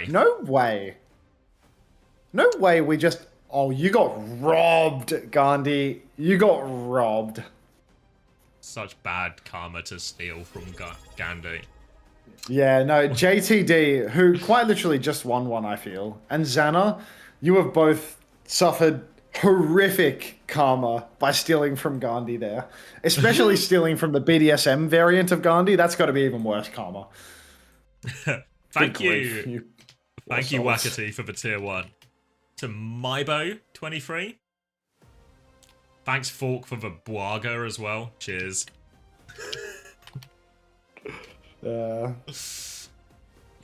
way. No way. No way we just... Oh, you got robbed, Gandhi. You got robbed. Such bad karma to steal from Gandhi. Yeah, no, JTD, who quite literally just won one, I feel, and Xana, you have both suffered horrific karma by stealing from Gandhi there. Especially stealing from the BDSM variant of Gandhi. That's got to be even worse karma. Thank Good you. grief, you Thank you, souls. Wakati, for the tier 1. To Mybo23. Thanks, Fork, for the Bwaga as well. Cheers.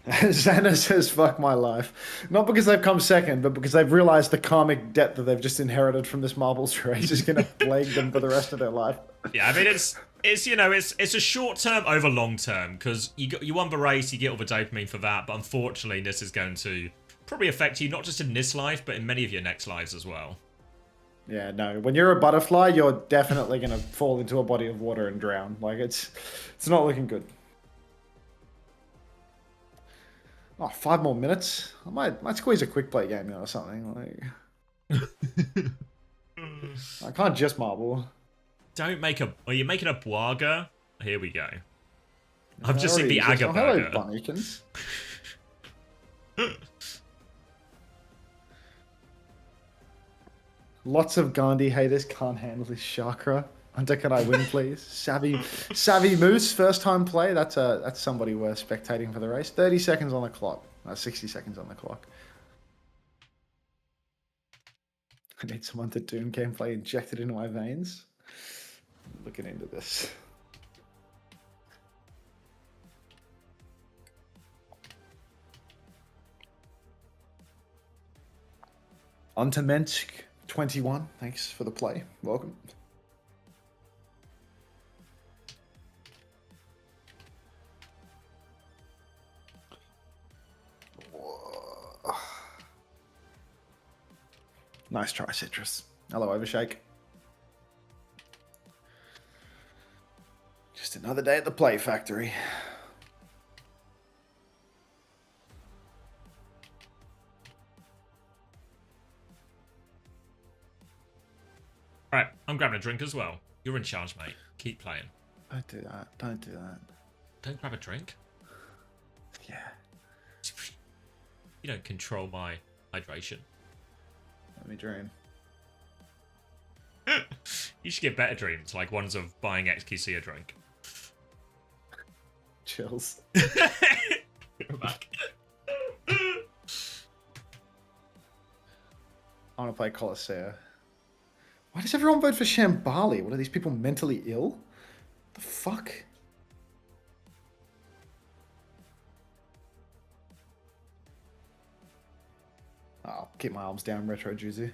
Xana says, fuck my life. Not because they've come second, but because they've realized the karmic debt that they've just inherited from this marbles race is going to plague them for the rest of their life. Yeah, I mean, it's you know, it's a short term over long term, because you won the race, you get all the dopamine for that, but unfortunately this is going to probably affect you, not just in this life, but in many of your next lives as well. Yeah, no. When you're a butterfly, you're definitely going to fall into a body of water and drown. Like, it's not looking good. Oh, 5 more minutes? I might squeeze a quick play game or something. Like, I can't just marble. Don't make a... Are you making a Bwaga? Here we go. I've just seen the Aga Burger. Hello, Bunnykins. Lots of Gandhi haters can't handle this chakra. Hunter, can I win, please? Savvy Moose, first time play. That's somebody worth spectating for the race. 30 seconds on the clock. 60 seconds on the clock. I need someone to Doom gameplay injected into my veins. I'm looking into this. Untermensch 21, thanks for the play. Welcome. Whoa. Nice try, Citrus. Hello, Overshake. Just another day at the Play Factory. Alright, I'm grabbing a drink as well. You're in charge, mate. Keep playing. Don't do that. Don't do that. Don't grab a drink? Yeah. You don't control my hydration. Let me dream. You should get better dreams, like ones of buying XQC a drink. Chills. Back. I want to play Coliseum. Why does everyone vote for Shambali? What are these people mentally ill? What the fuck? I'll keep my arms down, Retro Juicy.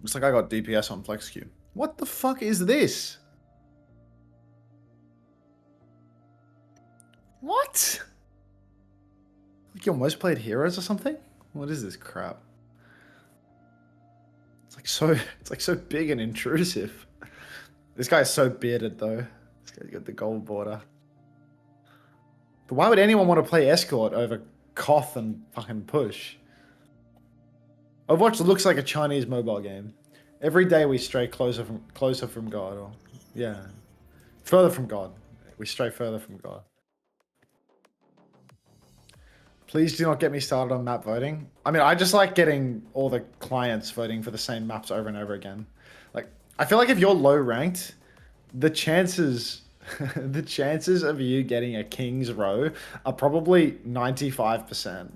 Looks like I got DPS on Flex Q. What the fuck is this? What? Like your most played heroes or something? What is this crap? It's like so big and intrusive. This guy's so bearded though. This guy's got the gold border. But why would anyone want to play Escort over Koth and fucking Push? Overwatch looks like a Chinese mobile game. Every day we stray closer from God. Or, yeah. Further from God. We stray further from God. Please do not get me started on map voting. I mean, I just like getting all the clients voting for the same maps over and over again. Like, I feel like if you're low ranked, the chances the chances of you getting a King's Row are probably 95%.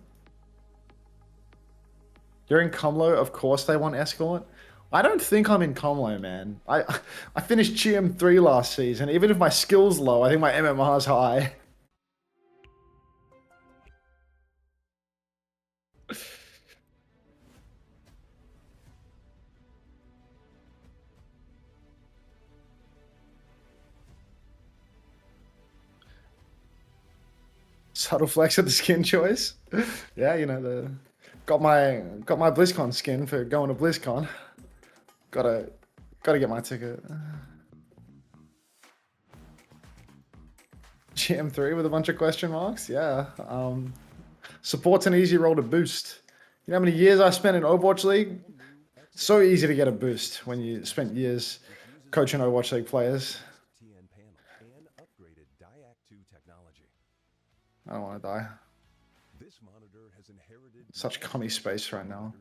You're in Comlo, of course they want Escort. I don't think I'm in Comlo, man. I finished GM 3 last season. Even if my skill's low, I think my MMR's high. Subtle flex of the skin choice. Yeah, you know, got my BlizzCon skin for going to BlizzCon. Gotta get my ticket. GM3 with a bunch of question marks. Yeah. Support's an easy role to boost. You know how many years I spent in Overwatch League? So easy to get a boost when you spent years coaching Overwatch League players. I don't want to die. Such commie space right now.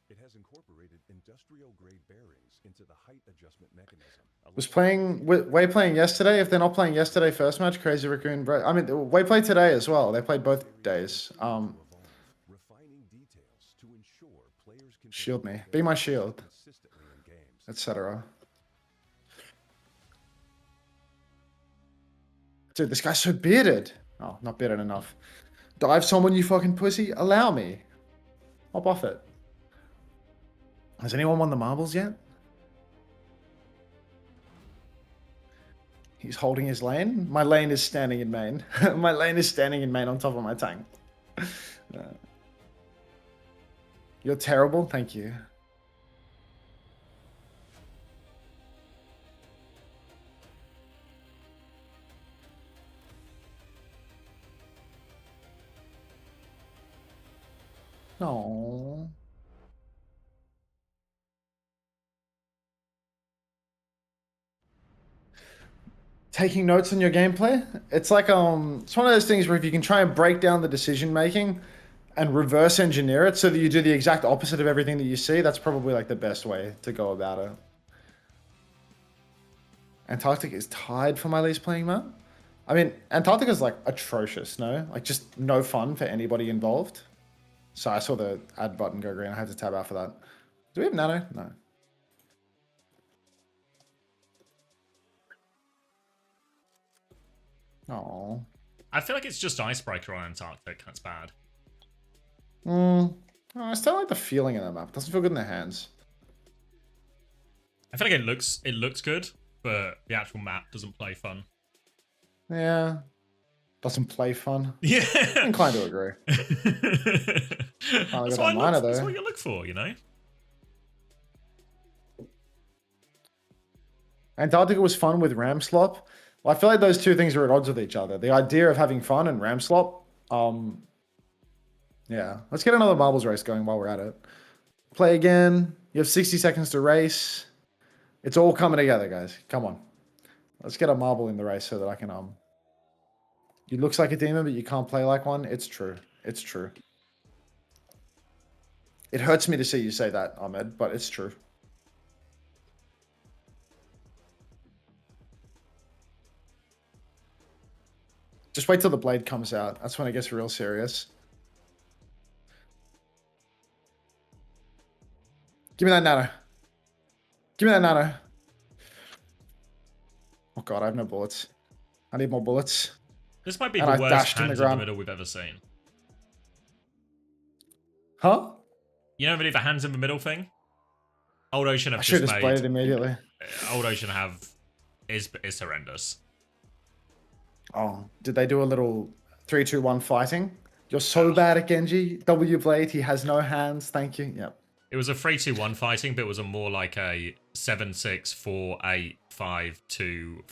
It has incorporated industrial grade bearings into the height adjustment mechanism. Was playing Way playing yesterday? If they're not playing yesterday first match, Crazy Raccoon, bro. I mean, Way played today as well. They played both days. Shield me. Be my shield. Etc. Dude, this guy's so bearded. Oh, not bearded enough. Dive someone, you fucking pussy. Allow me. Hop off it. Has anyone won the marbles yet? He's holding his lane. My lane is standing in main. My lane is standing in main on top of my tank. You're terrible. Thank you. No. Taking notes on your gameplay. It's like it's one of those things where if you can try and break down the decision making and reverse engineer it so that you do the exact opposite of everything that you see, that's probably like the best way to go about it. Antarctic is tied for my least playing map. I mean, Antarctica is like atrocious, no? Like just no fun for anybody involved. So I saw the add button go green. I had to tab out for that. Do we have nano? No. Oh. I feel like it's just Icebreaker on Antarctic. That's bad. Oh, I still like the feeling in that map. It doesn't feel good in the hands. I feel like it looks good, but the actual map doesn't play fun. Yeah. Doesn't play fun. Yeah. I'm inclined to agree. That's what you look for, you know? Antarctica was fun with Ram Slop. Well, I feel like those two things are at odds with each other. The idea of having fun and Ram Slop. Yeah. Let's get another marbles race going while we're at it. Play again. You have 60 seconds to race. It's all coming together, guys. Come on. Let's get a marble in the race so that I can You looks like a demon, but you can't play like one. It's true. It's true. It hurts me to see you say that, Ahmed, but it's true. Just wait till the blade comes out. That's when it gets real serious. Give me that nano. Give me that nano. Oh god, I have no bullets. I need more bullets. This might be the worst hands in the middle we've ever seen. Huh? You know the hands in the middle thing? Old Ocean have I should have played it immediately. Old Ocean is horrendous. Oh, did they do a little 3-2-1 fighting? You're so bad at Genji. W Blade, he has no hands. Thank you. Yep. It was a 3-2-1 fighting, but it was a more like a 7-6-4-8-5-2-5.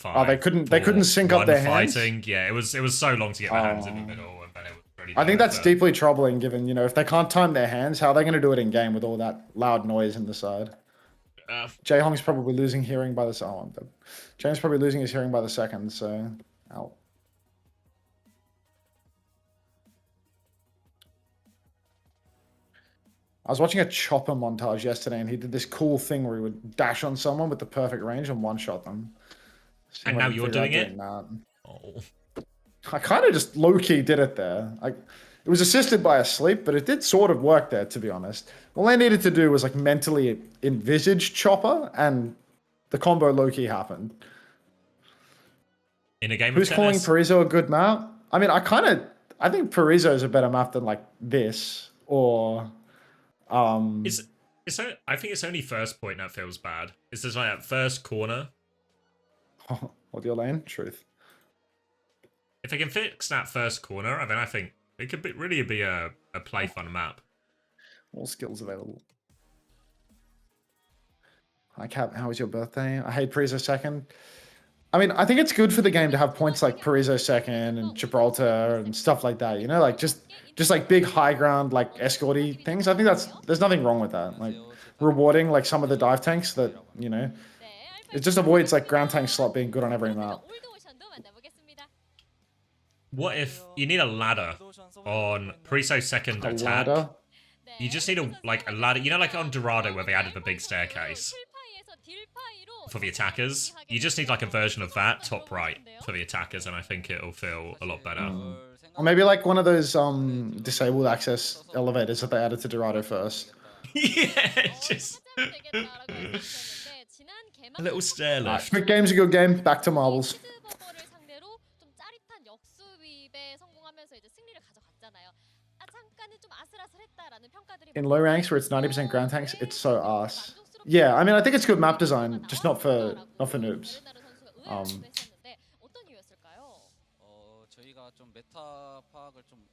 Oh, they couldn't sync up their hands. Fighting. Yeah, it was so long to get their hands in the middle, and then it was pretty. I think that's deeply troubling, given if they can't time their hands, how are they going to do it in game with all that loud noise in the side? Jae Hong's probably losing hearing by the second. James probably losing his hearing by the second. So, ow. I was watching a chopper montage yesterday, and he did this cool thing where he would dash on someone with the perfect range and one-shot them. And now you're doing it? That. Oh. I kind of just low-key did it there. Like, it was assisted by a sleep, but it did sort of work there, to be honest. All I needed to do was like mentally envisage chopper, and the combo low-key happened. In a game Who's of calling tennis? Parizo a good map? I mean, I think Parizo is a better map than like this or. I think it's only first point that feels bad. It's just like that first corner. What your lane? Truth. If they can fix that first corner, then I think it could really be a play fun map. All skills available. Hi, Cap. How was your birthday? I hate Parizo second. I mean, I think it's good for the game to have points like Parizo second and Gibraltar and stuff like that. You know, like just like big high ground like escorty things. I think there's nothing wrong with that. Like 안녕하세요. 제타 rewarding like some of the dive tanks that 콜라보레이션이라고 you know 합니다. 네, it just avoids like ground tank slot being good on every 그렇다면 map. 올드오션도 만나보겠습니다. What if you need a ladder on Priso second A attack? ladder. 네, You just need a ladder. You know, like on Dorado where they added the big staircase for the attackers. You just need like a version of that top right for the attackers, and I think it'll feel a lot better. Or maybe like one of those disabled access elevators that they added to Dorado first. Yeah, just a little stair Alright, lift. quick game's a good game. Back to marbles. 버버를 상대로 좀 짜릿한 역수입에 성공하면서 이제 승리를 가져갔잖아요. 아, 잠깐은 좀 아슬아슬했다라는 평가들이 In low ranks where it's 90% ground tanks, it's so ass. Yeah, I mean, I think it's good map design, just not for noobs. 어떤 이유였을까요? 저희가 좀 메타 파악을 좀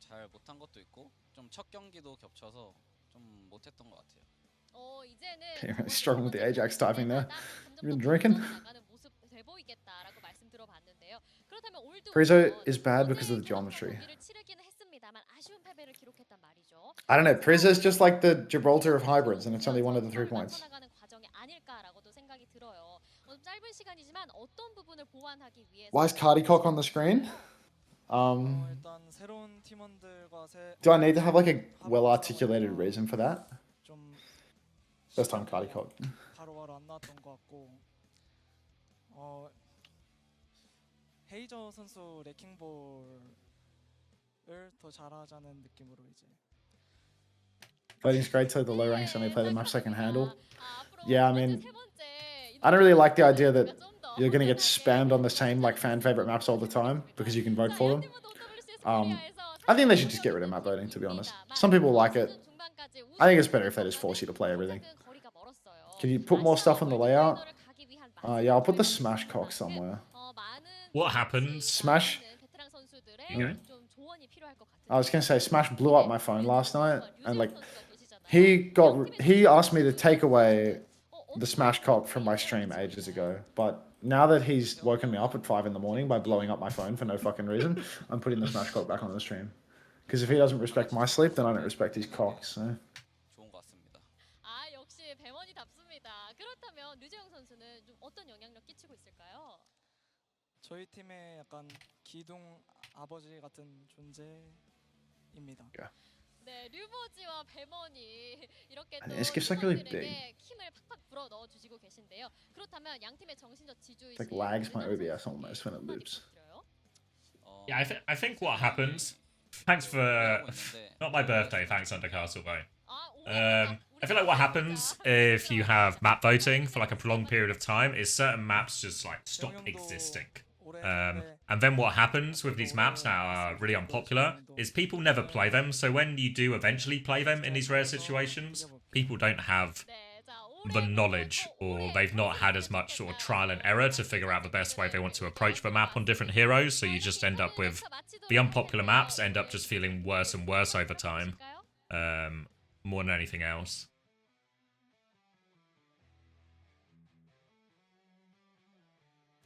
잘 못한 것도 있고 좀 첫 경기도 겹쳐서 좀 못했던 것 같아요. You're really struggling with the Ajax typing there. You been drinking? Prizo is bad because of the geometry. I don't know. Prizo's just like the Gibraltar of hybrids, and it's only one of the 3 points. Why is Cardi Cock on the screen? 일단 새로운 팀원들과 Do I need to have like a well-articulated reason for that? 좀 First time Cardi Cock. 바로바로 안 나왔던 것 같고 헤이저 선수 레킹볼을 더 잘하자는 느낌으로 이제 Fighting's great, so the low ranks only play the maps they can handle. Yeah, I mean, I don't really like the idea that you're gonna get spammed on the same like fan favorite maps all the time because you can vote for them. I think they should just get rid of map voting, to be honest. Some people like it. I think it's better if they just force you to play everything. Can you put more stuff on the layout? Yeah, I'll put the smash cock somewhere. What happens? Smash. Okay. I was gonna say Smash blew up my phone last night, and like he asked me to take away the Smash cock from my stream ages ago, but now that he's woken me up at 5 in the morning by blowing up my phone for no fucking reason, I'm putting the Smash cock back on the stream. Because if he doesn't respect my sleep, then I don't respect his cock. So. 좋은 것 같습니다. 아, 역시 배먼이답습니다. 그렇다면 류재영 선수는 좀 어떤 영향력 끼치고 있을까요? 저희 팀의 약간 기둥 아버지 같은 존재입니다. Yeah. 네, 류버지와 배먼이 이렇게 And 또 this gift's like really 팀원들에게 힘을 팍팍 불어 넣어 주시고 계신데요. 그렇다면 양 팀의 정신적 지주이신 Like lags my 류재영 OBS 선수에게 almost when it 한마디 loops. 부탁드려요. Yeah, I think what happens. Thanks for not my birthday. Thanks, Undercastle, though. I feel like what happens if you have map voting for like a prolonged period of time is certain maps just like stop existing. And then what happens with these maps that are really unpopular is people never play them. So when you do eventually play them in these rare situations, people don't have the knowledge, or they've not had as much sort of trial and error to figure out the best way they want to approach the map on different heroes. So you just end up with the unpopular maps end up just feeling worse and worse over time, more than anything else.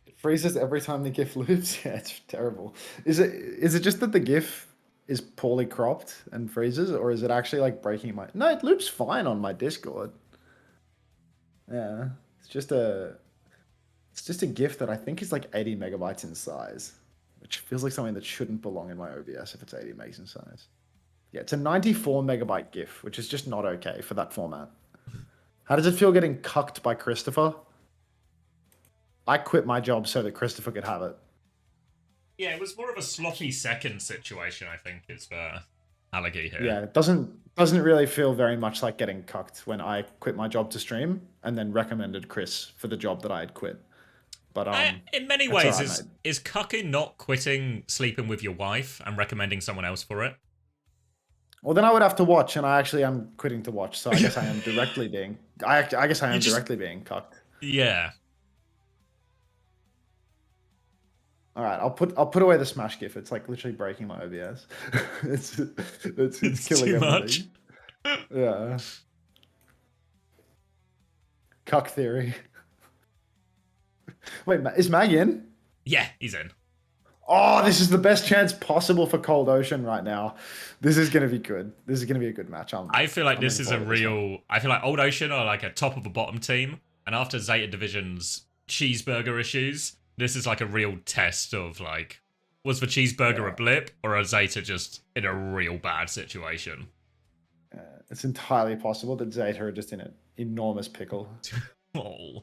It freezes every time the GIF loops. Yeah, it's terrible. Is it just that the GIF is poorly cropped and freezes, or is it actually like breaking my? No, it loops fine on my Discord. Yeah, it's just a GIF that I think is like 80 megabytes in size, which feels like something that shouldn't belong in my OBS if it's 80 megs in size. Yeah, it's a 94 megabyte GIF, which is just not okay for that format. How does it feel getting cucked by Christopher? I quit my job so that Christopher could have it. Yeah, it was more of a sloppy second situation, I think, is the allegory here. Yeah, it doesn't really feel very much like getting cucked when I quit my job to stream and then recommended Chris for the job that I had quit. But in many that's ways, alright, is cucking not quitting sleeping with your wife and recommending someone else for it? well, then I would have to watch, and I actually am quitting to watch, so I guess I am directly being. I guess I am directly being cucked. Yeah. All right, I'll put away the Smash GIF. It's like literally breaking my OBS. it's killing too everything. much. Yeah. Cuck theory. Wait, is Mag in? Yeah, he's in. Oh, this is the best chance possible for Cold Ocean right now. This is going to be good. This is going to be a good match. I feel like I'm this looking is a forward to this one. real... I feel like Old Ocean are like a top of a bottom team. And after Zeta Division's cheeseburger issues, this is like a real test of like, was the cheeseburger a blip or are Zeta just in a real bad situation? It's entirely possible that Zeta are just in an enormous pickle. Oh.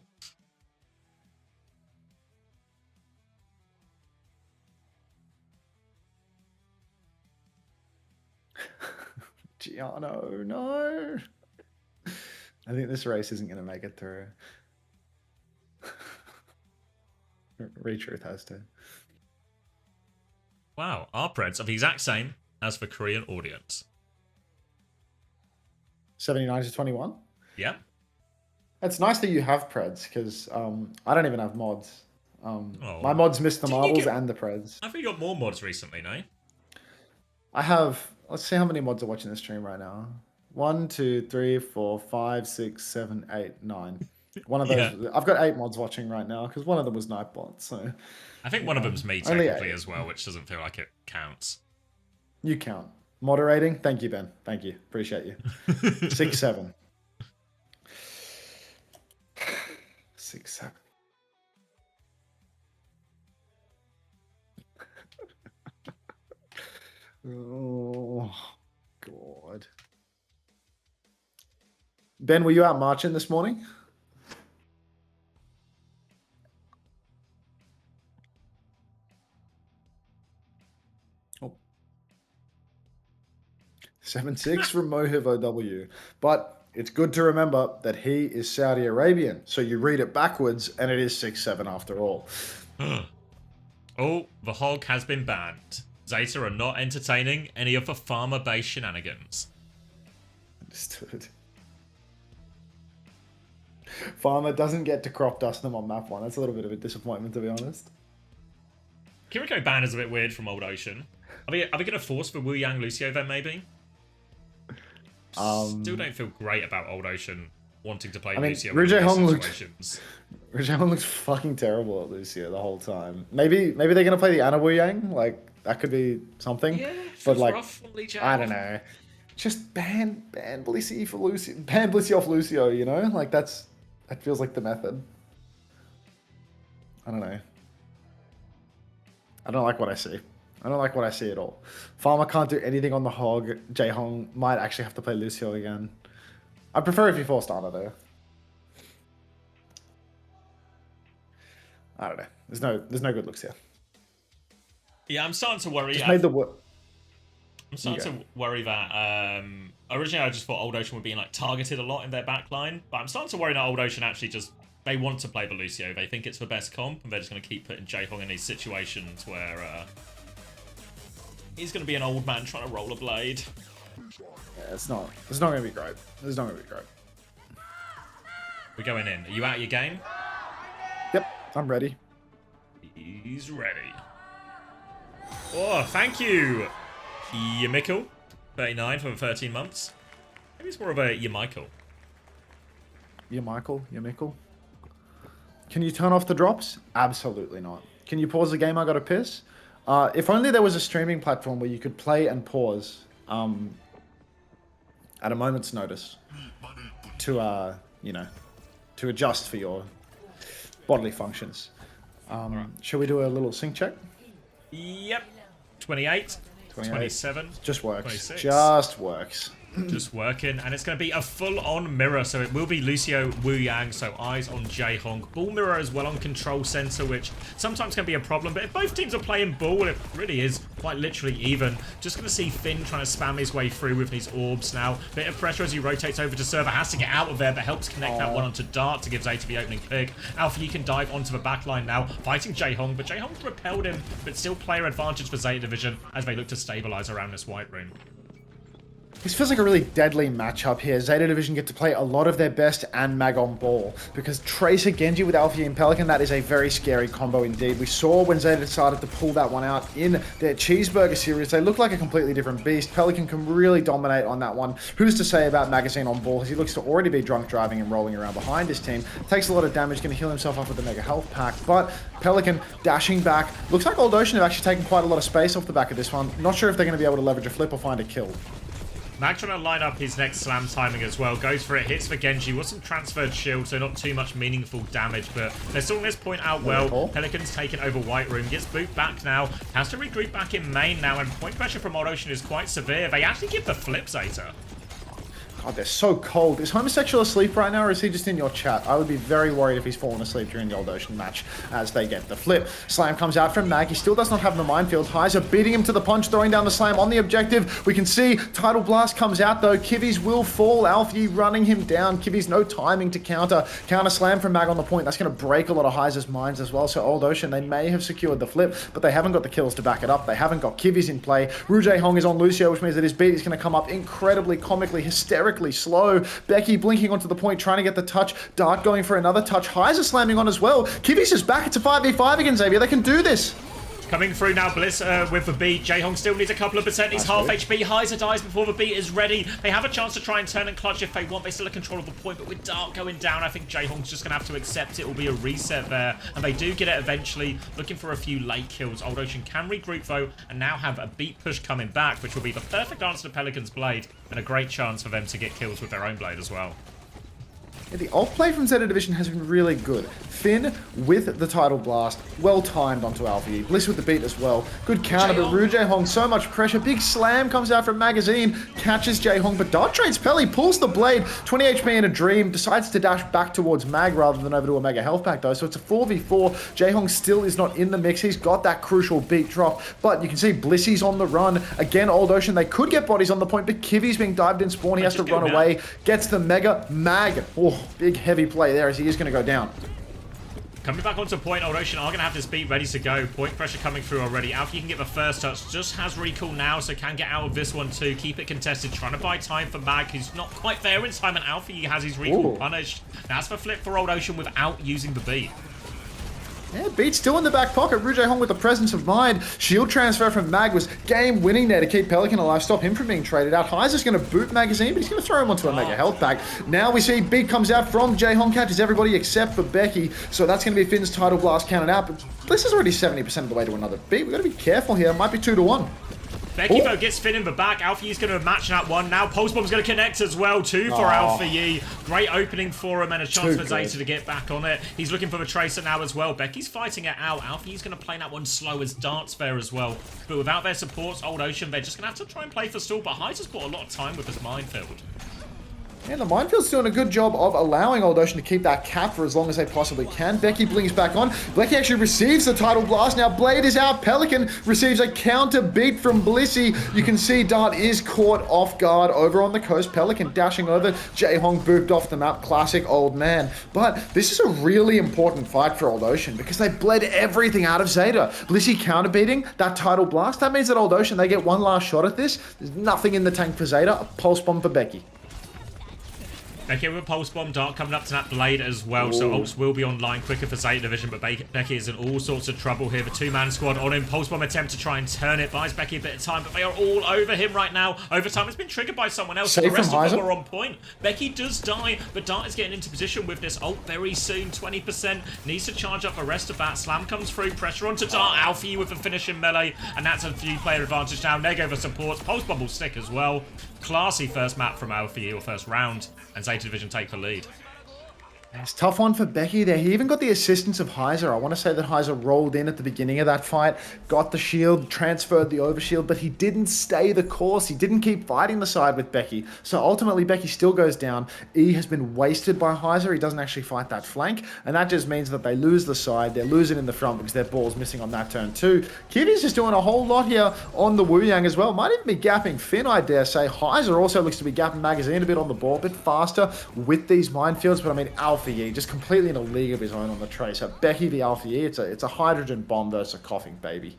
Giano, no. I think this race isn't going to make it through. Retruth has to. Wow, our Preds are the exact same as the Korean audience. 79 to 21? Yeah. It's nice that you have Preds, because I don't even have mods. Oh. My mods miss the Didn't you marbles get- and the Preds. I think you got more mods recently, no? I have, let's see how many mods are watching the stream right now. 1, 2, 3, 4, 5, 6, 7, 8, 9. One of those, Yeah. I've got 8 mods watching right now, because one of them was Nightbot, so I think one of them's me Only technically 8. as well, which doesn't feel like it counts. you count. Moderating, thank you, Ben. Thank you. Appreciate you. 6, 7. 6, 7. Oh, God. Ben, were you out marching this morning? Oh. 7-6 from Mohiv OW. But it's good to remember that he is Saudi Arabian. So you read it backwards and it is 6-7 after all. Oh, the hog has been banned. Zeta are not entertaining any of the farmer-based shenanigans. Understood. Farmer doesn't get to crop dust them on map 1. That's a little bit of a disappointment, to be honest. Kiriko ban is a bit weird from Old Ocean. Are we going to force the Wu Yang Lucio then, maybe? Still don't feel great about Old Ocean wanting to play I mean, Lucio in Ru these Jae-hong looked- situations. Rajan looks fucking terrible at Lucio the whole time. Maybe they're gonna play the Ana Wu Yang. Like that could be something. Yeah, but feels like rough from Lee Jae-hong. I don't know. Just ban Blissey for Lucio. Ban Blissey off Lucio. You know, like that feels like the method. I don't know. I don't like what I see. I don't like what I see at all. Farmer can't do anything on the hog. Jae-hong might actually have to play Lucio again. I prefer if you forced Ana though. I don't know. There's no good looks here. Yeah, I'm starting to worry. Just made the I'm starting to worry that originally I just thought Old Ocean would be like targeted a lot in their backline, but I'm starting to worry that Old Ocean actually just they want to play the Lucio. They think it's the best comp, and they're just going to keep putting Jae-hong in these situations where he's going to be an old man trying to roll a blade. Yeah, it's not going to be great. It's not going to be great. We're going in. Are you out of your game? Yep, I'm ready. He's ready. Oh, thank you, Yamikel. 39 for 13 months. Maybe it's more of a Yamikel. Yeah, Michael. Yeah, Michael. Can you turn off the drops? Absolutely not. Can you pause the game? I got to piss. If only there was a streaming platform where you could play and pause at a moment's notice to to adjust for your bodily functions. Shall we do a little sync check? Yep. 28. 27. Just works. 26. Just works. Just working, and it's going to be a full-on mirror, so it will be Lucio Wu Yang, so eyes on Jae-hong. Ball mirror as well on control center, which sometimes can be a problem, but if both teams are playing ball, it really is quite literally even. Just going to see Finn trying to spam his way through with these orbs now. Bit of pressure as he rotates over to server, has to get out of there, but helps connect that one onto Dart to give Zeta the opening pick. Alpha, you can dive onto the backline now, fighting Jae-hong, but Jae-hong's repelled him, but still player advantage for Zeta Division as they look to stabilize around this white room. This feels like a really deadly matchup here. Zeta Division get to play a lot of their best and Mag on ball. Because Tracer Genji with Alfie and Pelican, that is a very scary combo indeed. We saw when Zeta decided to pull that one out in their Cheeseburger series, they look like a completely different beast. Pelican can really dominate on that one. Who's to say about Magazine on ball? He looks to already be drunk driving and rolling around behind his team. Takes a lot of damage, going to heal himself up with the Mega Health Pack. But Pelican dashing back. Looks like Old Ocean have actually taken quite a lot of space off the back of this one. Not sure if they're going to be able to leverage a flip or find a kill. Mag trying to line up his next slam timing as well. Goes for it, hits for Genji. Wasn't transferred shield, so not too much meaningful damage, but they're sorting this point out well. Pelican's taken over White Room. Gets booped back now. Has to regroup back in main now, and point pressure from Old Ocean is quite severe. They actually give the flip, Zeta. God, they're so cold. Is Homosexual asleep right now, or is he just in your chat? I would be very worried if he's fallen asleep during the Old Ocean match as they get the flip. Slam comes out from Mag. He still does not have the minefield. Heiser beating him to the punch, throwing down the slam on the objective. We can see Tidal Blast comes out, though. Kivvies will fall. Alfie running him down. Kivvies no timing to counter. Counter slam from Mag on the point. That's going to break a lot of Heiser's minds as well. So Old Ocean, they may have secured the flip, but they haven't got the kills to back it up. They haven't got Kivvies in play. Ru Jae-hong is on Lucio, which means that his beat is going to come up incredibly, comically, hysterically slow. Becky blinking onto the point, trying to get the touch. Dart going for another touch. Heiser slamming on as well. Kivvies is back. It's a 5v5 again, Xavier. They can do this. Coming through now, Bliss with the beat. Jae-hong still needs a couple of percent. He's half HP. Heiser dies before the beat is ready. They have a chance to try and turn and clutch if they want. They still have control of the point, but with Dart going down, I think Jae-hong's just going to have to accept it. Will be a reset there, and they do get it eventually. Looking for a few late kills. Old Ocean can regroup, though, and now have a beat push coming back, which will be the perfect answer to Pelican's Blade, and a great chance for them to get kills with their own Blade as well. Yeah, the ult play from Zeta Division has been really good. Finn with the Tidal Blast, well timed onto Alfie. Bliss with the beat as well. Good counter, but Ru Jae-hong, so much pressure. Big slam comes out from Magazine, catches Jae-hong, but Dart trades Pelly, pulls the blade. 20 HP in a dream, decides to dash back towards Mag rather than over to a Mega Health Pack though. So it's a 4v4. Jae-hong still is not in the mix. He's got that crucial beat drop, but you can see Blissy's on the run. Again, Old Ocean, they could get bodies on the point, but Kivvy's being dived in spawn. He has to run away. Gets the Mega Mag. Oh, big heavy play there as he is going to go down. Coming back onto point, Old Ocean are going to have this beat ready to go. Point pressure coming through already. Alfie can get the first touch. Just has recall now, so can get out of this one too. Keep it contested. Trying to buy time for Mag, who's not quite there in time. And Alfie has his recall punished. That's the flip for Old Ocean without using the beat. Yeah, beat still in the back pocket. Ru Jae-hong with the presence of mind. Shield transfer from Mag was game winning there to keep Pelican alive, stop him from being traded out. Heiser's going to boot Magazine, but he's going to throw him onto a Mega Health Pack. Now we see beat comes out from Jae-hong, catches everybody except for Becky. So that's going to be Finn's Tidal Blast counted out. But this is already 70% of the way to another beat. We've got to be careful here. It might be 2-1. Becky, though, gets Finn in the back. Alfie is going to match that one. Now Pulse Bomb's going to connect as well. 2 for Alfie. Great opening for him and a chance for Zeta to get back on it. He's looking for the Tracer now as well. Becky's fighting it out. Alfie's going to play that one slow as Dart's there as well. But without their supports, Old Ocean, they're just going to have to try and play for stall. But Heiser's got a lot of time with this minefield. And the Minefield's doing a good job of allowing Old Ocean to keep that cap for as long as they possibly can. Becky blings back on. Becky actually receives the Tidal Blast. Now Blade is out. Pelican receives a counter beat from Blissy. You can see Dart is caught off guard over on the coast. Pelican dashing over. Jae-hong booped off the map. Classic old man. But this is a really important fight for Old Ocean because they bled everything out of Zeta. Blissy counter beating that Tidal Blast. That means that Old Ocean, they get one last shot at this. There's nothing in the tank for Zeta. A pulse bomb for Becky. Becky with a Pulse Bomb, Dart coming up to that Blade as well, so ults will be online quicker for Zeta Division, but Becky is in all sorts of trouble here. The 2-man squad on him. Pulse Bomb attempt to try and turn it, buys Becky a bit of time, but they are all over him right now. Overtime has been triggered by someone else, so the rest of them are on point. Becky does die, but Dart is getting into position with this ult very soon. 20%, needs to charge up the rest of that. Slam comes through, pressure onto Dart. Alfie with a finishing melee, and that's a few player advantage now. Neg over supports, Pulse Bomb will stick as well. Classy first map from Alfie, or first round, and Zeta Division take the lead. It's a tough one for Becky there. He even got the assistance of Heiser. I want to say that Heiser rolled in at the beginning of that fight, got the shield, transferred the overshield, but he didn't stay the course. He didn't keep fighting the side with Becky. So ultimately, Becky still goes down. E has been wasted by Heiser. He doesn't actually fight that flank, and that just means that they lose the side. They're losing in the front because their ball's missing on that turn too. Kivvy's just doing a whole lot here on the Wu Yang as well. Might even be gapping Finn, I dare say. Heiser also looks to be gapping Magazine a bit on the ball, a bit faster with these minefields, but I mean, Alfie just completely in a league of his own on the Tracer. Becky the Alfie, it's a hydrogen bomb versus a coughing baby.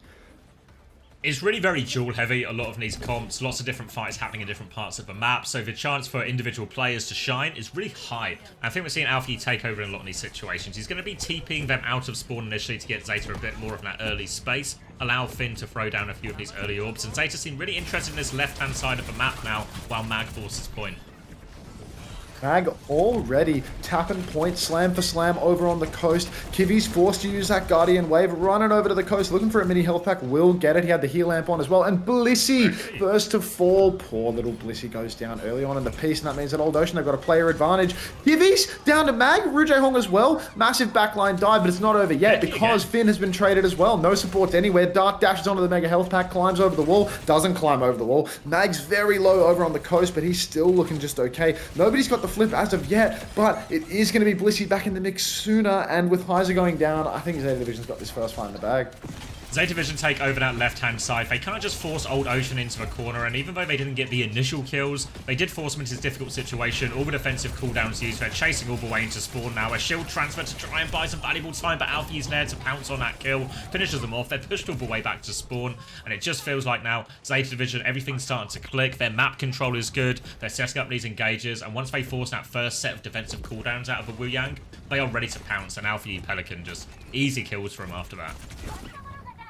It's really very duel heavy, a lot of these comps, lots of different fights happening in different parts of the map, so the chance for individual players to shine is really high. I think we're seeing Alfie take over in a lot of these situations. He's going to be TPing them out of spawn initially to get Zeta a bit more of that early space, allow Finn to throw down a few of these early orbs, and Zeta seem really interested in this left-hand side of the map now, while Mag forces point. Mag already tapping point slam for slam over on the coast. Kiwi's forced to use that Guardian Wave, running over to the coast, looking for a mini health pack, will get it. He had the heal lamp on as well, and Blissey first to fall. Poor little Blissey goes down early on in the piece, and that means that Old Ocean, they've got a player advantage. Kiwi's down to Mag, Rouge Hong as well. Massive backline dive, but it's not over yet because Finn has been traded as well. No support anywhere. Dart dashes onto the mega health pack, climbs over the wall, doesn't climb over the wall. Mag's very low over on the coast, but he's still looking just okay. Nobody's got the flip as of yet, but it is going to be Blissey back in the mix sooner, and with Heiser going down, I think Zeta Division's got this first fight in the bag. Zeta Division take over that left-hand side. They can't just force Old Ocean into the corner, and even though they didn't get the initial kills, they did force him into this difficult situation. All the defensive cooldowns used. They're chasing all the way into spawn now. A shield transfer to try and buy some valuable time, but Alfie is there to pounce on that kill. Finishes them off. They're pushed all the way back to spawn, and it just feels like now Zeta Division, everything's starting to click. Their map control is good. They're setting up these engages, and once they force that first set of defensive cooldowns out of the Wu Yang, they are ready to pounce, and Alfie Pelican just easy kills for him after that.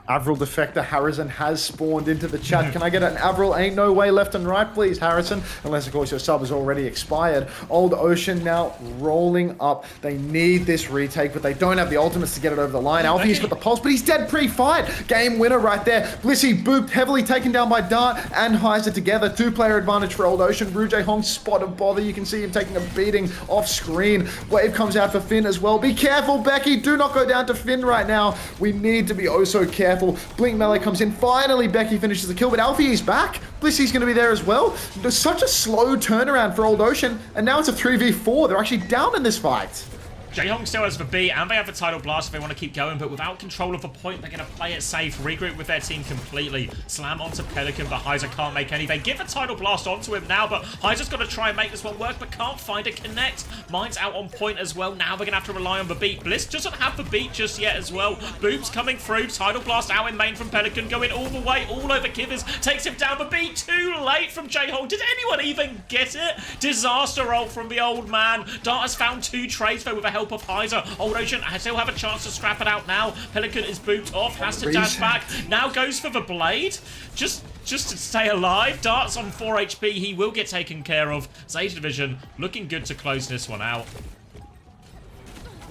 Avril Defector Harrison has spawned into the chat. Can I get an Avril? Ain't no way left and right, please, Harrison. Unless, of course, your sub has already expired. Old Ocean now rolling up. They need this retake, but they don't have the ultimates to get it over the line. Alfie's got the pulse, but he's dead pre-fight. Game winner right there. Blissey booped, heavily taken down by Dart and Heiser together. Two-player advantage for Old Ocean. Rouge Hong spot of bother. You can see him taking a beating off screen. Wave comes out for Finn as well. Be careful, Becky. Do not go down to Finn right now. We need to be oh so careful. Blink Melee comes in. Finally, Becky finishes the kill, but Alfie is back. Blissey's going to be there as well. There's such a slow turnaround for Old Ocean, and now it's a 3v4. They're actually down in this fight. Jaehong still has the B, and they have the Tidal Blast if they want to keep going, but without control of the point, they're going to play it safe, regroup with their team completely, slam onto Pelican, but Heiser can't make any. They give a Tidal Blast onto him now, but Heiser's got to try and make this one work, but can't find a connect. Mine's out on point as well. Now they're going to have to rely on the beat. Bliss doesn't have the beat just yet as well. Boobs coming through. Tidal Blast out in main from Pelican, going all the way, all over Kivers. Takes him down the beat. Too late from Jaehong. Did anyone even get it? Disaster roll from the old man. Dart has found two trades, though, with the help of Heiser. Old Ocean still have a chance to scrap it out now. Pelican is booped off, has to dash back. Now goes for the blade. Just to stay alive. Dart's on 4 HP. He will get taken care of. Zeta Division looking good to close this one out.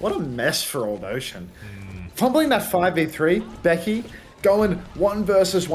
What a mess for Old Ocean. Fumbling that 5v3, Becky going 1 versus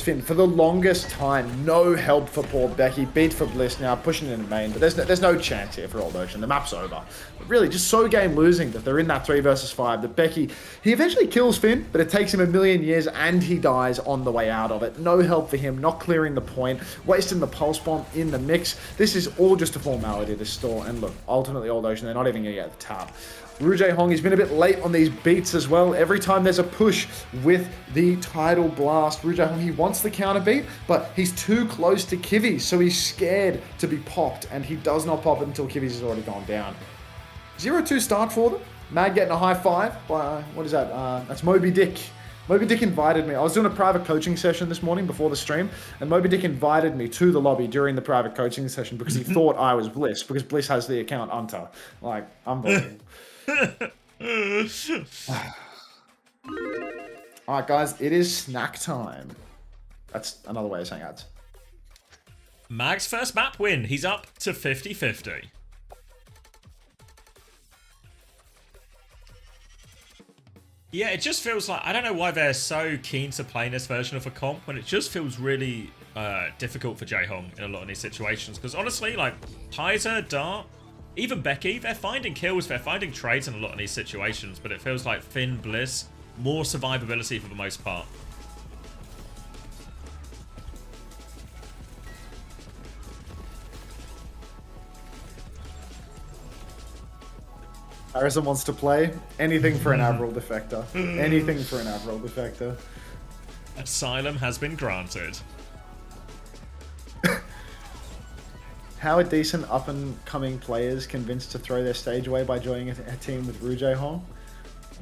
Finn for the longest time. No help for poor Becky. Beat for Bliss now, pushing in main, but there's no chance here for Old Ocean. The map's over. But really, just so game losing that they're in that 3 versus 5. That Becky, he eventually kills Finn, but it takes him a million years and he dies on the way out of it. No help for him, not clearing the point, wasting the pulse bomb in the mix. This is all just a formality, this store. And look, ultimately Old Ocean, they're not even going to get the tap. Rouge Hong, he's been a bit late on these beats as well. Every time there's a push with the Tidal Blast, Rouge Hong, he wants the counter beat, but he's too close to Kiwi, so he's scared to be popped, and he does not pop it until Kiwi's has already gone down. 0-2 start for them. Mag getting a high five by, what is that? That's Moby Dick. Moby Dick invited me. I was doing a private coaching session this morning before the stream, and Moby Dick invited me to the lobby during the private coaching session because he thought I was Bliss, because Bliss has the account Unter. Like, unbelievable. Alright guys, it is snack time. That's another way of saying ads. Mag's first map win. He's up to 50-50. Yeah, it just feels like, I don't know why they're so keen to play this version of a comp when it just feels really difficult for Jaehong in a lot of these situations. Because honestly, like, Heiser, Dart, even Becky, they're finding kills, they're finding trades in a lot of these situations, but it feels like Finn, Bliss, more survivability for the most part. Harrison wants to play. Anything for an Avril Defector. Anything for an Avril Defector. Asylum has been granted. How are decent up-and-coming players convinced to throw their stage away by joining a team with Rouge Hong?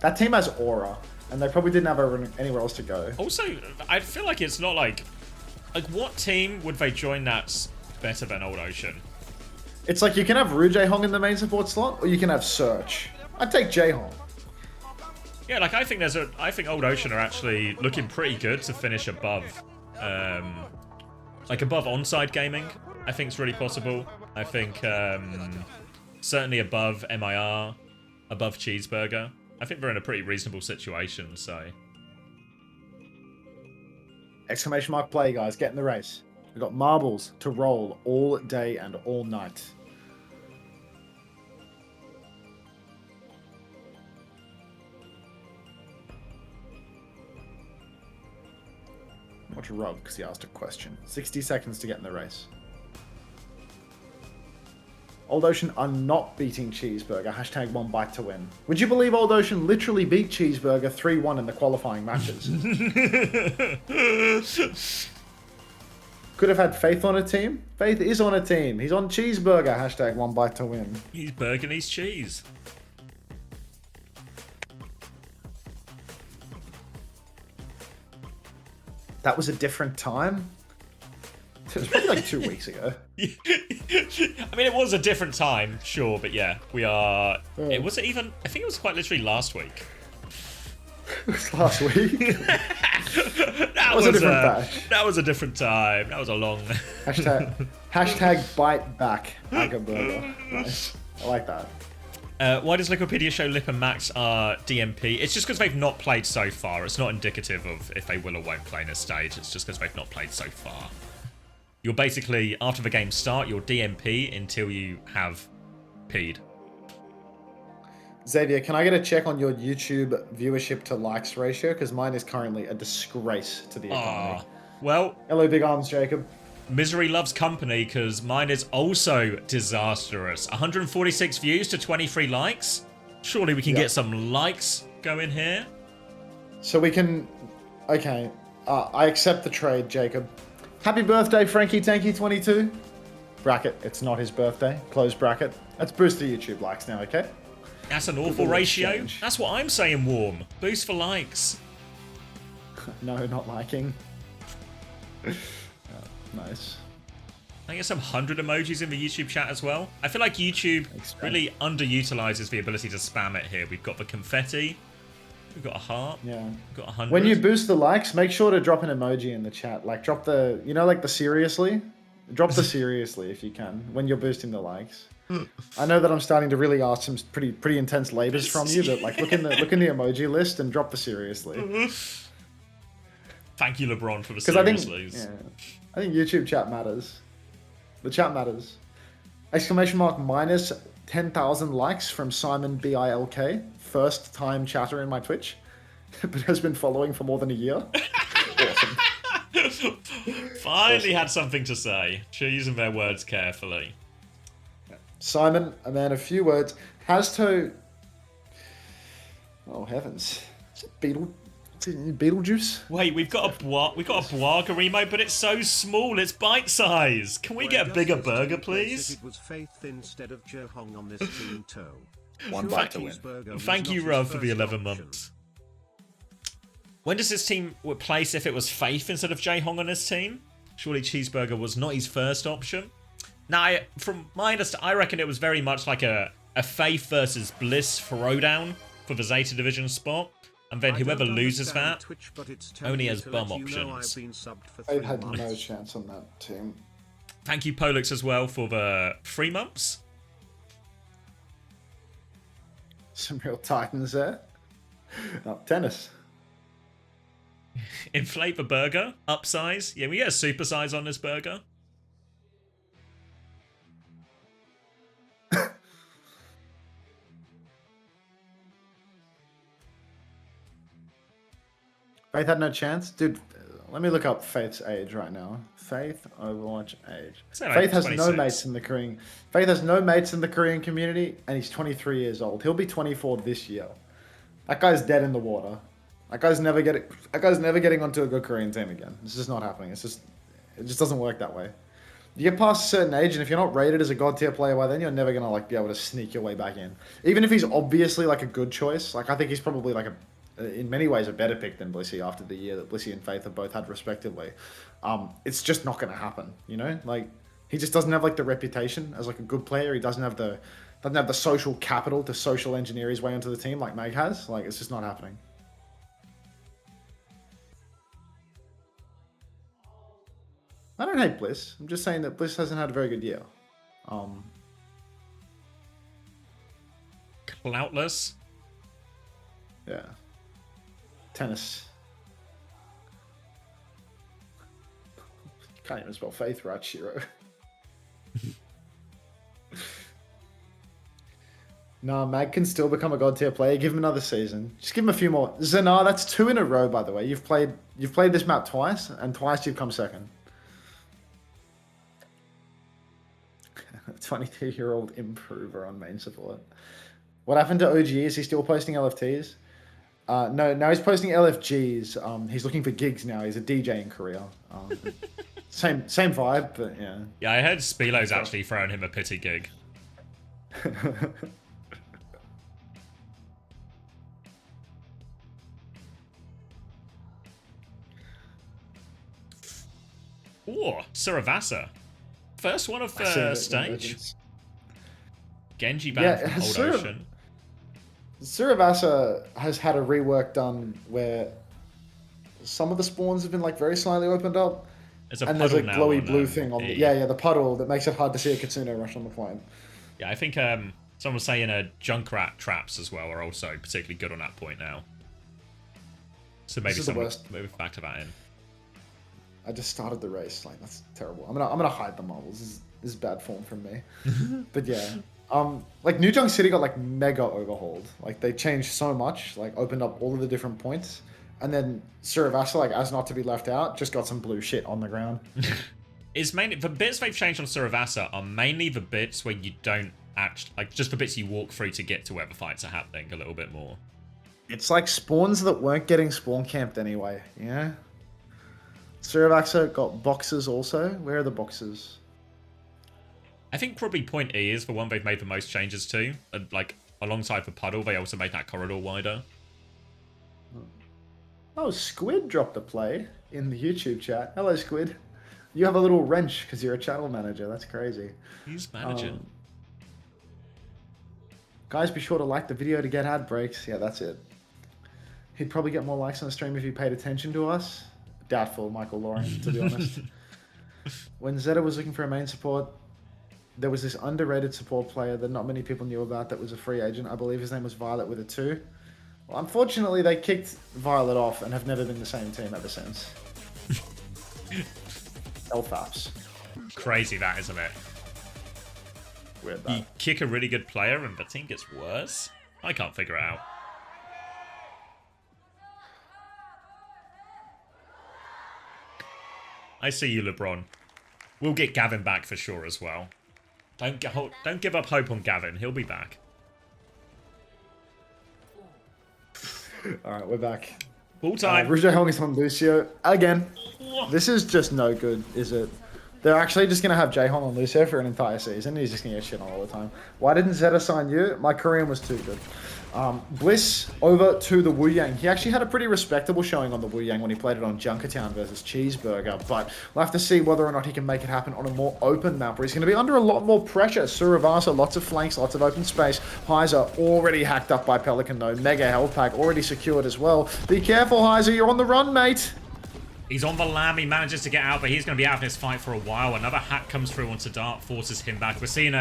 That team has aura, and they probably didn't have anywhere else to go. Also, I feel like it's not like what team would they join that's better than Old Ocean? It's like you can have Ru Jaehong in the main support slot, or you can have Search. I'd take Jaehong. Yeah, like I think Old Ocean are actually looking pretty good to finish above, like above onside gaming. I think it's really possible. I think certainly above MIR, above Cheeseburger. I think they're in a pretty reasonable situation. So, Exclamation mark play, guys. Get in the race. We've got marbles to roll all day and all night. Watch Rob because he asked a question. 60 seconds to get in the race. Old Ocean are not beating Cheeseburger. Hashtag 1 bite to win. Would you believe Old Ocean literally beat Cheeseburger 3-1 in the qualifying matches? Could have had Faith on a team. Faith is on a team. He's on Cheeseburger. Hashtag 1 bite to win. he's burging his cheese. That was a different time. It was maybe like 2 weeks ago. I mean, it was a different time, sure, but yeah, we are. It was even. I think it was quite literally last week. It was last week. That was a different batch. That was a different time. That was a long. Hashtag bite back Aga Burger. Nice. I like that. Why does Liquipedia show Lip and Max are DMP? It's just because they've not played so far. It's not indicative of if they will or won't play in a stage. It's just because they've not played so far. You're basically, after the game start, you're DMP until you have P'd. Xavier, can I get a check on your YouTube viewership to likes ratio? Because mine is currently a disgrace to the economy. Well, Hello, big arms, Jacob. misery loves company because mine is also disastrous. 146 views to 23 likes. Surely we can get some likes going here. So we can... Okay. I accept the trade, Jacob. Happy birthday, Frankie Tanky 22. Bracket, it's not his birthday. Close bracket. Let's boost the YouTube likes now, okay? That's an awful ratio. Exchange. That's what I'm saying, Warm. Boost for likes. No, not liking. Nice. I get some 100 emojis in the YouTube chat as well. I feel like YouTube really underutilizes the ability to spam it here. We've got the confetti. We've got a heart. Yeah. We've got 100. When you boost the likes, make sure to drop an emoji in the chat. Like, drop the, you know, like the seriously? Drop the seriously if you can, when you're boosting the likes. I know that I'm starting to really ask some pretty intense labors from you, but like, look in the emoji list and drop the seriously. Thank you, LeBron, for the Because I think, seriously. I think YouTube chat matters. The chat matters. Exclamation mark minus 10,000 likes from Simon BILK. First time chatter in my Twitch, but has been following for more than a year. Awesome. Finally had something to say. Choosing their words carefully. Simon, a man of few words, has to... Oh heavens! Is it Beetlejuice? Wait, we've got a Buagarimo, but it's so small. It's bite size. Can we get a bigger burger, please? It was Faith instead of Jaehong on this team toe. One bite to win. Thank you, Rob, for the 11 months. When does this team place if it was Faith instead of Jaehong on his team? Surely Cheeseburger was not his first option. Now, from my understanding, I reckon it was very much like a Faith versus Bliss throwdown for the Zeta Division spot. And then whoever loses that Twitch, only has bum options. Faith had no chance on that team. Thank you, Polux, as well, for the 3 months. Some real titans there. Oh, tennis. Inflate the burger. Upsize. Yeah, we get a supersize on this burger. Faith had no chance? Dude, let me look up Faith's age right now. Faith, Overwatch age. Like Faith has 26. no mates in the Korean... Faith has no mates in the Korean community, and he's 23 years old. He'll be 24 this year. That guy's dead in the water. That guy's never getting onto a good Korean team again. It's just not happening. It just doesn't work that way. You get past a certain age, and if you're not rated as a god tier player by then, you're never gonna like be able to sneak your way back in. Even if he's obviously like a good choice, like I think he's probably like in many ways a better pick than Blissey after the year that Blissey and Faith have both had respectively. It's just not going to happen, you know? Like, he just doesn't have like the reputation as like a good player. He doesn't have the social capital to social engineer his way onto the team like Mag has. Like, it's just not happening. I don't hate Bliss. I'm just saying that Bliss hasn't had a very good year. Cloutless. Yeah. Tennis. Can't even spell Faith right, Shiro. No, Mag can still become a god tier player. Give him another season. Just give him a few more. Zenar, that's 2 in a row, by the way. You've played this map twice, and twice you've come second. 22-year-old improver on main support. What happened to OG? Is he still posting LFTs? No, now he's posting LFGs. He's looking for gigs now. He's a DJ in Korea. Same vibe, but yeah. Yeah, I heard Spilo's actually throwing him a pity gig. Ooh, Suravasa. First one of stage. Genji banned from Old Ocean. Suravasa has had a rework done where some of the spawns have been like very slightly opened up. There's and there's a glowy blue thing on the the puddle that makes it hard to see a Kitsune rush on the point. Yeah, I think someone was saying Junkrat traps as well are also particularly good on that point now. So maybe maybe factor that in. I just started the race. Like, that's terrible. I'm gonna hide the marbles. This is bad form from me. But yeah. Like New Junk City got like mega overhauled. Like they changed so much, like opened up all of the different points. And then Suravasa, like as not to be left out, just got some blue shit on the ground. It's mainly the bits they've changed on Suravasa are mainly the bits where you don't actually like just the bits you walk through to get to where the fights are happening a little bit more. It's like spawns that weren't getting spawn camped anyway, yeah? Suravasa got boxes also. Where are the boxes? I think probably point E is the one they've made the most changes to. And like alongside the puddle, they also made that corridor wider. Oh, Squid dropped a play in the YouTube chat. Hello, Squid. You have a little wrench because you're a channel manager. That's crazy. He's managing. Guys, be sure to like the video to get ad breaks. Yeah, that's it. He'd probably get more likes on the stream if he paid attention to us. Doubtful, Michael Lauren, to be honest. When Zeta was looking for a main support, there was this underrated support player that not many people knew about that was a free agent. I believe his name was Violet with a 2. Well, unfortunately, they kicked Violet off and have never been the same team ever since. LFAPs. Crazy that, isn't it? Weird You kick a really good player and the team gets worse? I can't figure it out. I see you, LeBron. We'll get Gavin back for sure as well. Don't give up hope on Gavin. He'll be back. Alright, we're back. Full time. Rouge Hong is on Lucio. Again. This is just no good, is it? They're actually just going to have Jaehong on Lucio for an entire season. He's just going to get shit on all the time. Why didn't Zeta sign you? My Korean was too good. Bliss over to the Wu Yang. He actually had a pretty respectable showing on the Wu Yang when he played it on Junkertown versus Cheeseburger, but we'll have to see whether or not he can make it happen on a more open map where he's going to be under a lot more pressure. Suravasa, lots of flanks, lots of open space. Heiser already hacked up by Pelican though. Mega health pack already secured as well. Be careful, Heiser, you're on the run, mate. He's on the lam, he manages to get out, but he's going to be out in this fight for a while. Another hack comes through onto Dart, forces him back. We're seeing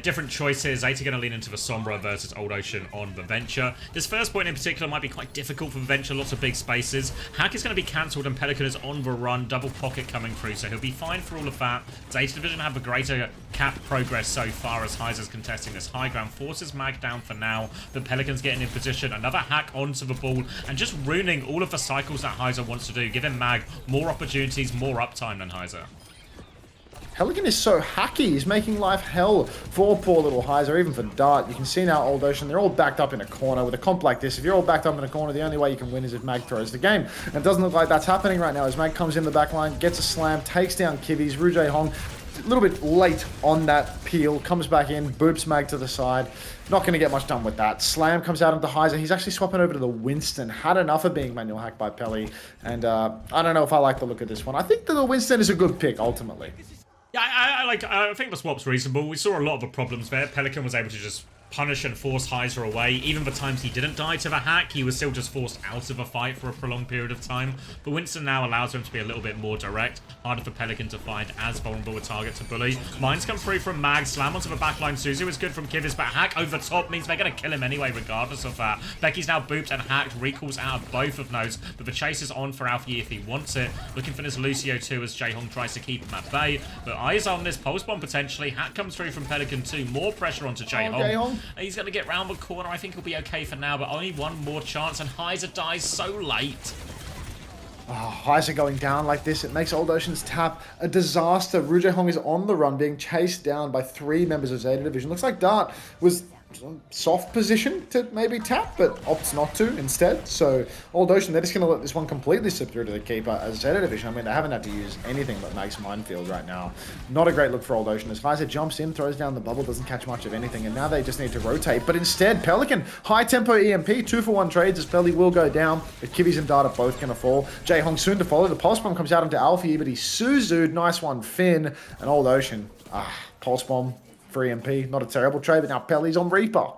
different choices. Zeta going to lean into the Sombra versus Old Ocean on the Venture. This first point in particular might be quite difficult for the Venture, lots of big spaces. Hack is going to be cancelled and Pelican is on the run, double pocket coming through, so he'll be fine for all of that. Zeta Division have a greater cap progress so far as Heiser's contesting this high ground. Forces Mag down for now, but Pelican's getting in position. Another hack onto the ball and just ruining all of the cycles that Heiser wants to do, giving Mag more opportunities, more uptime than Heiser. Pelican is so hacky. He's making life hell for poor little Heiser, even for Dart. You can see now Old Ocean, they're all backed up in a corner. With a comp like this, if you're all backed up in a corner, the only way you can win is if Mag throws the game. And it doesn't look like that's happening right now as Mag comes in the back line, gets a slam, takes down Kibbies. Rouge Hong a little bit late on that peel, comes back in, boops Mag to the side. Not going to get much done with that. Slam comes out onto Heiser. He's actually swapping over to the Winston. Had enough of being manual hacked by Pelly. And I don't know if I like the look of this one. I think that the Winston is a good pick, ultimately. Yeah, I think the swap's reasonable. We saw a lot of the problems there. Pelican was able to just punish and force Heiser away. Even the times he didn't die to the hack, he was still just forced out of a fight for a prolonged period of time. But Winston now allows him to be a little bit more direct. Harder for Pelican to find as vulnerable a target to bully. Mines come through from Mag. Slam onto the backline. Suzu is good from Kivis, but hack over top means they're going to kill him anyway, regardless of that. Becky's now booped and hacked. Recalls out of both of those, but the chase is on for Alfie if he wants it. Looking for this Lucio too as Jaehong tries to keep him at bay. But eyes on this pulse bomb potentially. Hack comes through from Pelican too. More pressure onto Jaehong. He's going to get round the corner. I think he'll be okay for now, but only one more chance, and Heiser dies so late. Oh, Heiser going down like this, it makes Old Ocean's tap a disaster. Ru Jaehong is on the run, being chased down by 3 members of Zeta Division. Looks like Dart was soft position to maybe tap, but opts not to instead. So Old Ocean, they're just going to let this one completely slip through to the keeper as Zeta Division. I mean, they haven't had to use anything but Mag's Minefield right now. Not a great look for Old Ocean as Heiser jumps in, throws down the bubble, doesn't catch much of anything, and now they just need to rotate. But instead, Pelican, high tempo EMP, 2-for-1 trades as Pelly will go down, but Kibbies and Dart are both going to fall. Jaehong soon to follow. The Pulse Bomb comes out into Alfie, but he's Suzu'd. Nice one, Finn, and Old Ocean. Pulse Bomb for EMP, not a terrible trade, but now Pelly's on Reaper.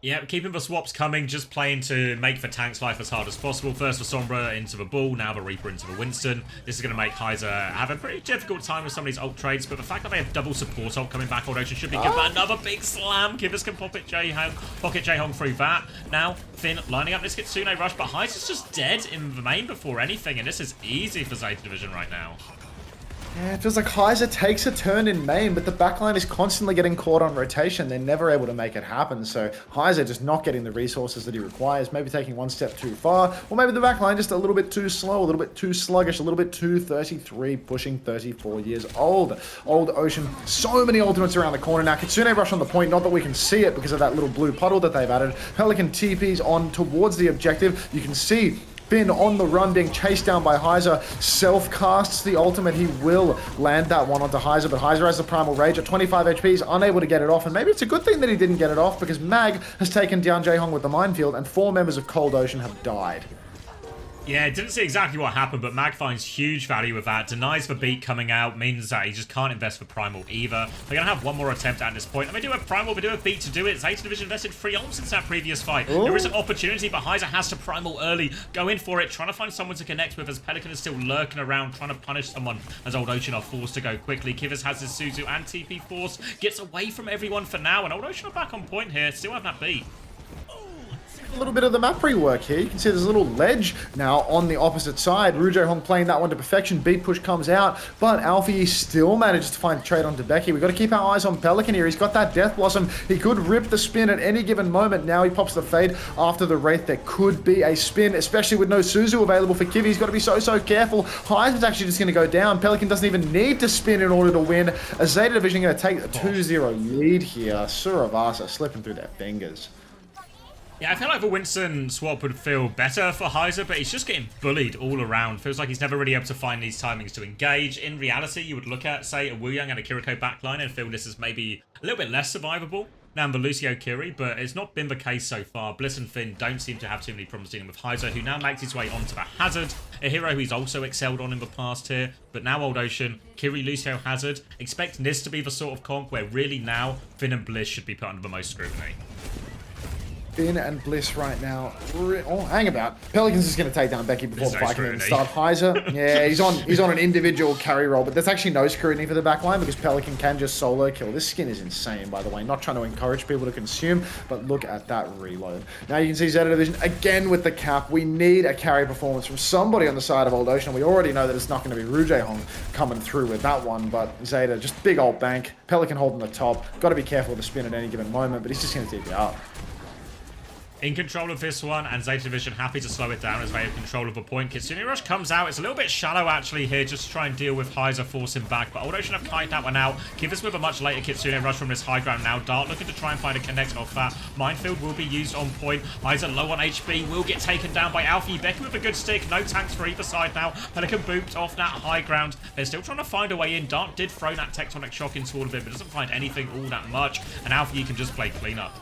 Yeah, keeping the swaps coming, just playing to make the tank's life as hard as possible. First the Sombra into the Bull, now the Reaper into the Winston. This is going to make Heiser have a pretty difficult time with some of these ult trades, but the fact that they have double support ult coming back, Old Ocean should be good. But another big slam. Kivers can pocket Jaehong through that. Now, Finn lining up this Kitsune rush, but Heiser's just dead in the main before anything, and this is easy for Zeta Division right now. Yeah, it feels like Heiser takes a turn in main, but the backline is constantly getting caught on rotation. They're never able to make it happen. So Heiser just not getting the resources that he requires, maybe taking one step too far, or maybe the backline just a little bit too slow, a little bit too sluggish, a little bit too 33, pushing 34 years old. Old Ocean, so many ultimates around the corner now. Kitsune rush on the point, not that we can see it because of that little blue puddle that they've added. Pelican TP's on towards the objective. You can see Finn on the run, being chased down by Heiser. Self-casts the ultimate. He will land that one onto Heiser, but Heiser has the Primal Rage at 25 HP. He's unable to get it off, and maybe it's a good thing that he didn't get it off because Mag has taken down Jaehong with the Minefield, and 4 members of Cold Ocean have died. Yeah, didn't see exactly what happened, but Mag finds huge value with that. Denies the beat coming out, means that he just can't invest for Primal either. They're going to have one more attempt at this point. And they do have Primal, they do have beat to do it. Zeta Division invested 3 ults since that previous fight. Ooh. There is an opportunity, but Heiser has to Primal early. Go in for it, trying to find someone to connect with as Pelican is still lurking around, trying to punish someone as Old Ocean are forced to go quickly. Kivers has his Suzu and TP force, gets away from everyone for now, and Old Ocean are back on point here, still have that beat. A little bit of the map rework here. You can see there's a little ledge now on the opposite side. Ru Jaehong playing that one to perfection. Beat push comes out, but Alfie still manages to find a trade onto Becky. We've got to keep our eyes on Pelican here. He's got that Death Blossom. He could rip the spin at any given moment. Now he pops the Fade after the Wraith. There could be a spin, especially with no Suzu available for Kivi. He's got to be so careful. Heiser's actually just going to go down. Pelican doesn't even need to spin in order to win. A Zeta Division going to take a 2-0 lead here. Suravasa slipping through their fingers. Yeah, I feel like the Winston swap would feel better for Heiser, but he's just getting bullied all around. Feels like he's never really able to find these timings to engage. In reality, you would look at, say, a Wu Yang and a Kiriko backline and feel this is maybe a little bit less survivable than the Lucio Kiri, but it's not been the case so far. Bliss and Finn don't seem to have too many problems dealing with Heiser, who now makes his way onto the Hazard, a hero who's also excelled on in the past here. But now Old Ocean, Kiri, Lucio, Hazard. Expect this to be the sort of comp where really now Finn and Bliss should be put under the most scrutiny. Finn and Bliss right now. Oh, hang about. Pelican's just going to take down Becky before the fight can even start. Heiser, yeah, he's on an individual carry roll, but there's actually no scrutiny for the backline because Pelican can just solo kill. This skin is insane, by the way. Not trying to encourage people to consume, but look at that reload. Now you can see Zeta Division again with the cap. We need a carry performance from somebody on the side of Old Ocean. We already know that it's not going to be Ru Jaehong coming through with that one, but Zeta, just big old bank. Pelican holding the top. Got to be careful with the spin at any given moment, but he's just going to TP up. in control of this one, and Zeta Division happy to slow it down as they have control of a point. Kitsune Rush comes out. It's a little bit shallow, actually, here, just to try and deal with Heiser forcing back, but Old Ocean have kited that one out. Kivas with a much later Kitsune Rush from this high ground now. Dart looking to try and find a connect off that. Minefield will be used on point. Heiser low on HP, will get taken down by Alfie. Becky with a good stick. No tanks for either side now. Pelican booped off that high ground. They're still trying to find a way in. Dart did throw that tectonic shock into all of it, but doesn't find anything all that much, and Alfie can just play cleanup.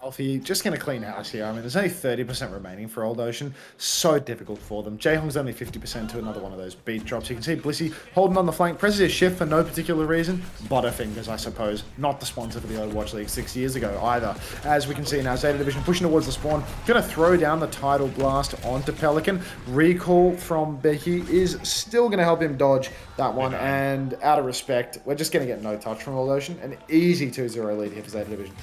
Alfie just going to clean house here. I mean, there's only 30% remaining for Old Ocean. So difficult for them. Jaehong's only 50% to another one of those beat drops. You can see Blissey holding on the flank. Presses his shift for no particular reason. Butterfingers, I suppose. Not the sponsor for the Overwatch League 6 years ago either. As we can see now, Zeta Division pushing towards the spawn. Going to throw down the Tidal Blast onto Pelican. Recall from Becky is still going to help him dodge that one. And out of respect, we're just going to get no touch from Old Ocean. An easy 2-0 lead here for Zeta Division.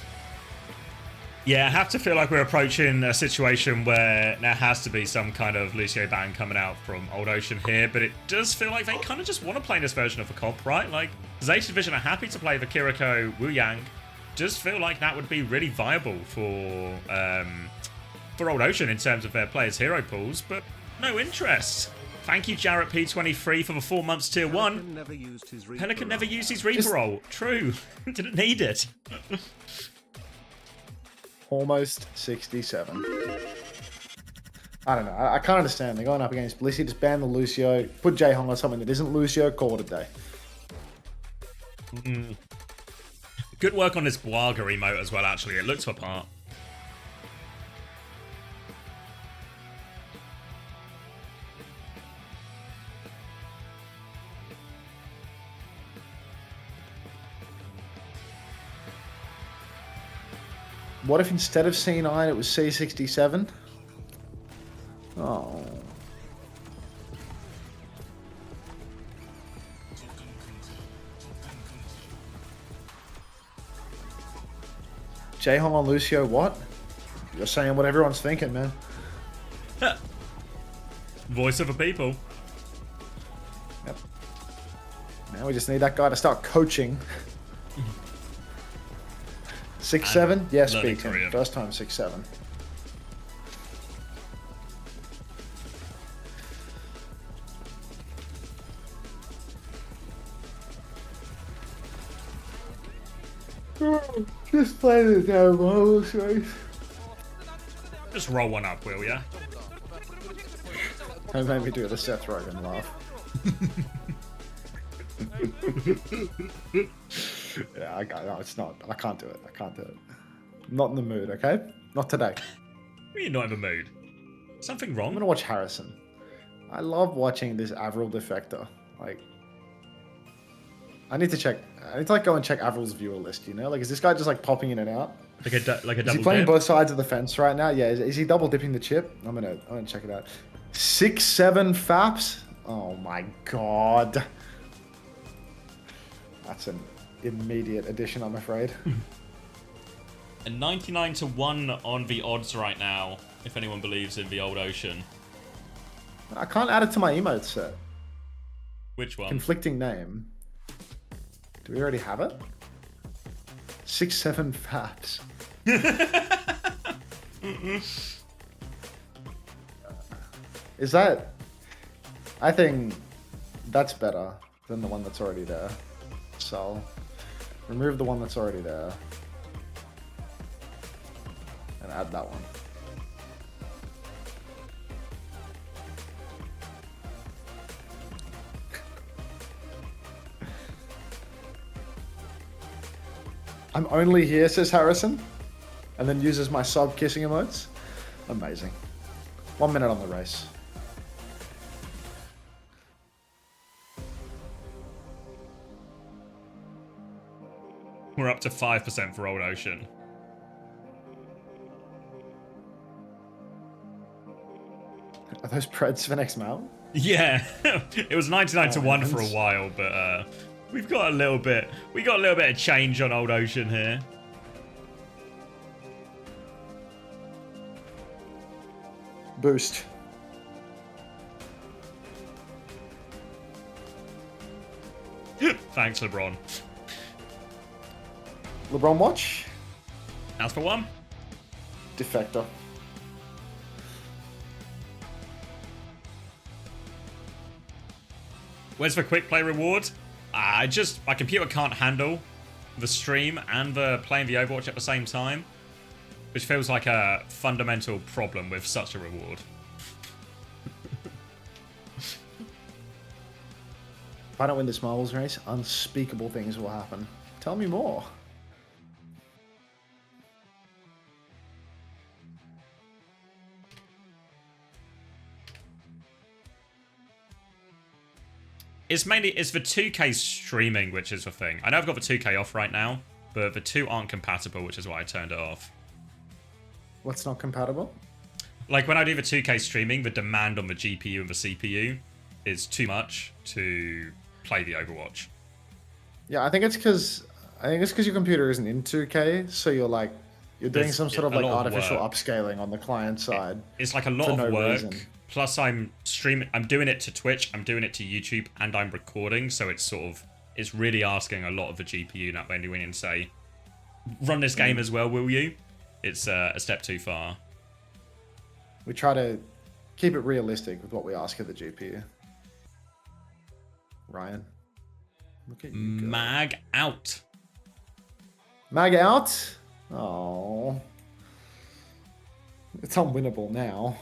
Yeah, I have to feel like we're approaching a situation where there has to be some kind of Lucio ban coming out from Old Ocean here, but it does feel like they kind of just want to play this version of a comp, right? Like, Zeta Division are happy to play the Kiriko Wu Yang. Does feel like that would be really viable for Old Ocean in terms of their players' hero pools, but no interest. Thank you, Jarrett P23, for the 4 months tier 1. Pelican never used his Reaper roll. True. Didn't need it. Almost 67. I don't know. I can't understand. They're going up against Blissey. Just ban the Lucio. Put Jaehong on something that isn't Lucio. Call it a day. Good work on this Bwaga emote as well, actually. It looked apart. What if instead of C9 it was C67? Oh. Jaehong on Lucio, what? You're saying what everyone's thinking, man. Voice of the people. Yep. Now we just need that guy to start coaching. 6-7? Yes, speaking. First time 6-7. Just play the damn roller race. Just roll one up, will ya? Don't make me do the Seth Rogen laugh. Yeah, no, it's not. I can't do it. I can't do it. I'm not in the mood, okay? Not today. You're not in the mood. Something wrong? I'm gonna watch Harrison. I love watching this Avril defector. Like, I need to like go and check Avril's viewer list. You know, like, is this guy just like popping in and out? Like a double. Is he playing dip? both sides of the fence right now? Yeah. Is he double dipping the chip? I'm gonna check it out. 6-7 faps. Oh my god. That's an immediate addition, I'm afraid. And 99-1 on the odds right now, if anyone believes in the Old Ocean. I can't add it to my emote set. Which one? Conflicting name. Do we already have it? 6-7 faps. Is that... I think that's better than the one that's already there. So, remove the one that's already there. And add that one. I'm only here, says Harrison. And then uses my sub kissing emotes. Amazing. 1 minute on the race. We're up to 5% for Old Ocean. Are those Preds for next mount? Yeah, it was 99-1 for a while, but we've got a little bit. We got a little bit of change on Old Ocean here. Boost. Thanks, LeBron. LeBron watch? As for one. defector. Where's the quick play reward? My computer can't handle the stream and the playing the Overwatch at the same time, which feels like a fundamental problem with such a reward. If I don't win this marbles race, unspeakable things will happen. Tell me more. It's the 2K streaming, which is the thing. I know I've got the 2K off right now, but the two aren't compatible, which is why I turned it off. What's not compatible? Like when I do the 2K streaming, the demand on the GPU and the CPU is too much to play the Overwatch. Yeah, I think it's because your computer isn't in 2K, so you're doing There's some sort of a like lot of artificial work. upscaling on the client side. It's like a lot for of no work. reason. Plus, I'm doing it to Twitch, I'm doing it to YouTube, and I'm recording. So it's really asking a lot of the GPU. That when you win and say, "Run this game as well, will you?" It's a step too far. We try to keep it realistic with what we ask of the GPU. Ryan, look at you go. Mag out. Mag out? Oh. It's unwinnable now.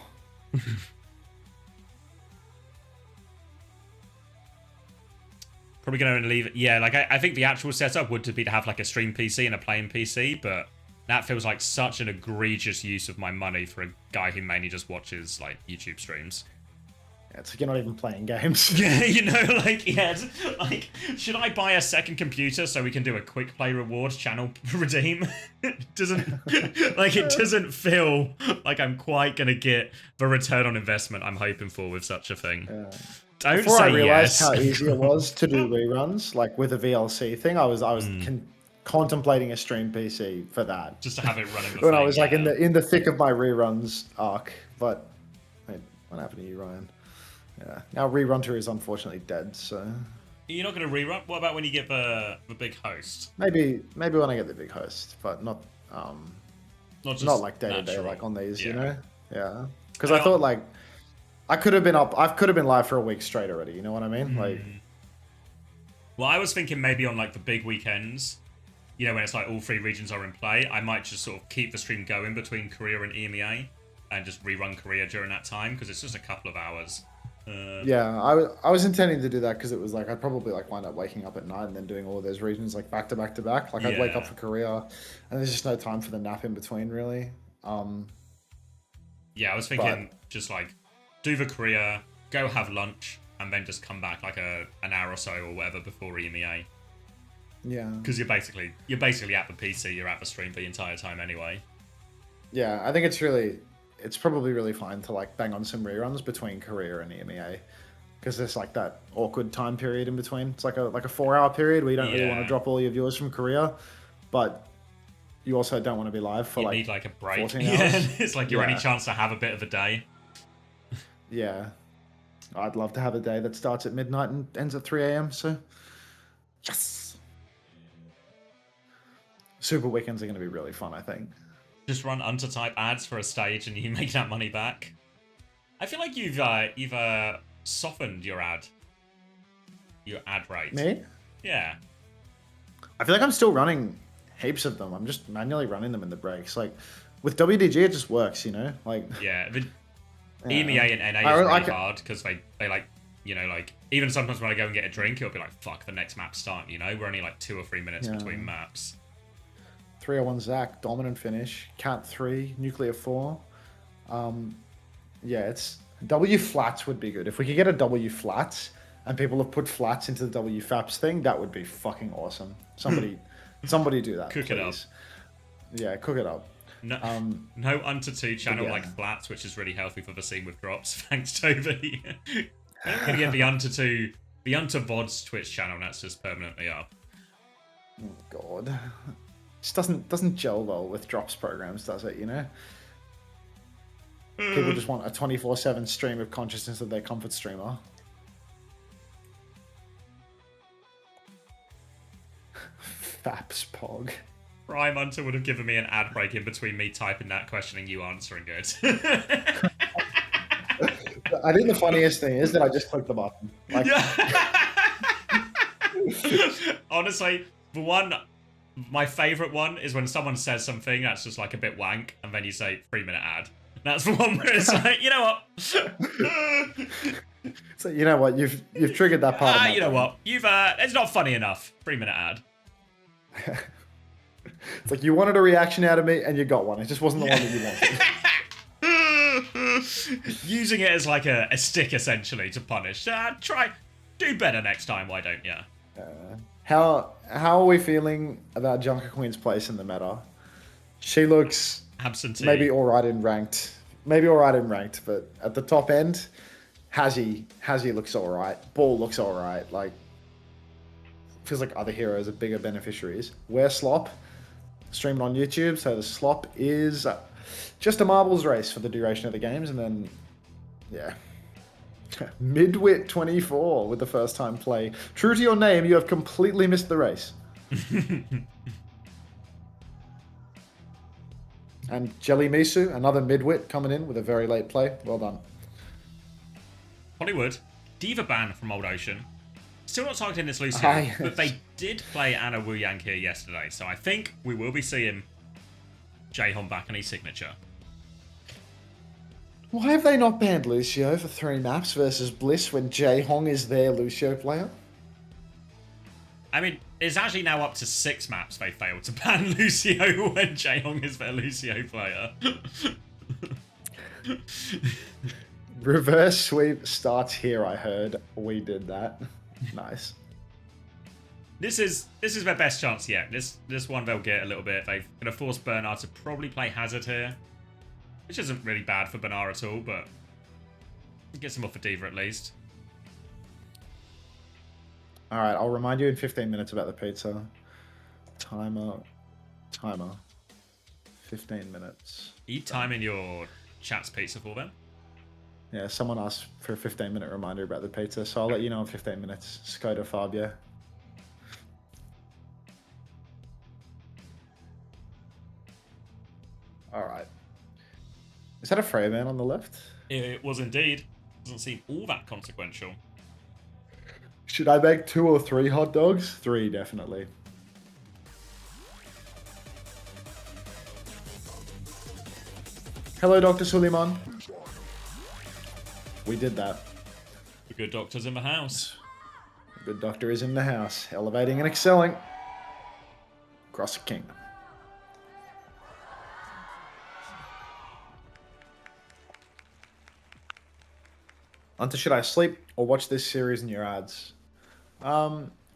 Probably going to leave it. Yeah, like I think the actual setup would be to have like a stream PC and a playing PC, but that feels like such an egregious use of my money for a guy who mainly just watches like YouTube streams. Yeah, it's like you're not even playing games. Yeah, like should I buy a second computer so we can do a quick play rewards channel redeem? It doesn't feel like I'm quite gonna get the return on investment I'm hoping for with such a thing. Don't Before say I realized yes. how easy it was to do reruns, like with a VLC thing, I was contemplating a stream PC for that. Just to have it running. When I was like in the thick of my reruns arc, but wait, what happened to you, Ryan? Yeah, now Rerunter is unfortunately dead. So You're not going to rerun. What about when you get the big host? maybe when I get the big host, but not Just not like day to day, natural. like on these, Yeah. you know? Yeah, because I thought like I could have been live for a week straight already. You know what I mean? Like, well, I was thinking maybe on like the big weekends, you know, when it's like all three regions are in play, I might just sort of keep the stream going between Korea and EMEA and just rerun Korea during that time because it's just a couple of hours. yeah, I was intending to do that because it was like I'd probably like wind up waking up at night and then doing all of those regions like back to back to back. Like I'd wake up Yeah. for Korea, and there's just no time for the nap in between, really. Yeah, I was thinking just like do the Korea, go have lunch, and then just come back like an hour or so or whatever before EMEA. Yeah, Because you're basically at the PC, you're at the stream the entire time anyway. yeah, I think it's probably really fine to like bang on some reruns between Korea and EMEA because there's like that awkward time period in between. It's like a 4-hour period where you don't really want to Yeah. drop all your viewers from Korea, but you also don't want to be live for You like need like a break. 14 Yeah, hours. it's like your only Yeah. chance to have a bit of a day. Yeah, I'd love to have a day that starts at midnight and ends at 3 a.m. So, yes. Super weekends are going to be really fun, I think. Just run under-type ads for a stage and you make that money back. I feel like you've softened your ad rate. Me? Yeah. I feel like I'm still running heaps of them. I'm just manually running them in the breaks. Like with WDG, it just works, you know. Like Yeah. The yeah. EMEA and NA is really hard because they like, you know, like even sometimes when I go and get a drink, it'll be like, fuck, the next map's starting, you know? We're only like 2 or 3 minutes Yeah. between maps. 301 Zach, dominant finish. Cat 3, nuclear 4. Yeah, it's W flats would be good. If we could get a W flats and people have put flats into the W faps thing, that would be fucking awesome. Somebody do that. Cook it up. please. Yeah, cook it up. No, no Unto 2 channel yeah. like flats, which is really healthy for the scene with drops. Thanks, Toby. I'm gonna get the Unto VODs Twitch channel, and that's just permanently up. Oh, God. Just doesn't gel well with drops programs, does it, you know? People just want a 24/7 stream of consciousness of their comfort streamer. Faps Pog. Prime Hunter would have given me an ad break in between me typing that question and you answering it. I think the funniest thing is that I just clicked the button. Like, Honestly, the one, my favorite one is when someone says something that's just like a bit wank, and then you say 3-minute ad. That's the one where it's like, you know what? so you know what? You've triggered that part. Of my You know brain. what? It's not funny enough. 3-minute ad. It's like you wanted a reaction out of me, and you got one. It just wasn't the one that you wanted. Using it as like a stick essentially to punish. Do better next time. Why don't you? How are we feeling about Junker Queen's place in the meta? She looks Absentee. maybe all right in ranked. But at the top end, Hazzy looks all right. Ball looks all right. Like, feels like other heroes are bigger beneficiaries. We're Slop, streamed on YouTube, so the Slop is just a marbles race for the duration of the games, and then, yeah. Midwit 24 with the first time play. True to your name, you have completely missed the race. And Jelly Misu, another midwit coming in with a very late play. Well done. Hollywood, Diva ban from Old Ocean. Still not targeting this Lucio, Yes. but they did play Anna Wu Yang here yesterday, so I think we will be seeing Jaehong back on his signature. Why have they not banned Lucio for 3 maps versus Bliss when Jaehong is their Lucio player? I mean, it's actually now up to 6 maps they failed to ban Lucio when Jaehong is their Lucio player. Reverse sweep starts here, I heard. We did that. Nice. This is their best chance yet. This one they'll get a little bit. They're going to force Bernard to probably play Hazard here, which isn't really bad for Bernard at all, but it gets him off for Diva at least. Alright, I'll remind you in 15 minutes about the pizza. Timer. 15 minutes. Are you timing your chat's pizza for them? Yeah, someone asked for a 15-minute reminder about the pizza, so I'll let you know in 15 minutes. Skoda Fabio. Alright. Is that a Freya man on the left? It was indeed. Doesn't seem all that consequential. Should I make 2 or 3 hot dogs? 3, definitely. Hello, Dr. Suleiman. We did that. The good doctor's in the house. The good doctor is in the house, elevating and excelling. Across the kingdom. Hunter, should I sleep or watch this series in your ads?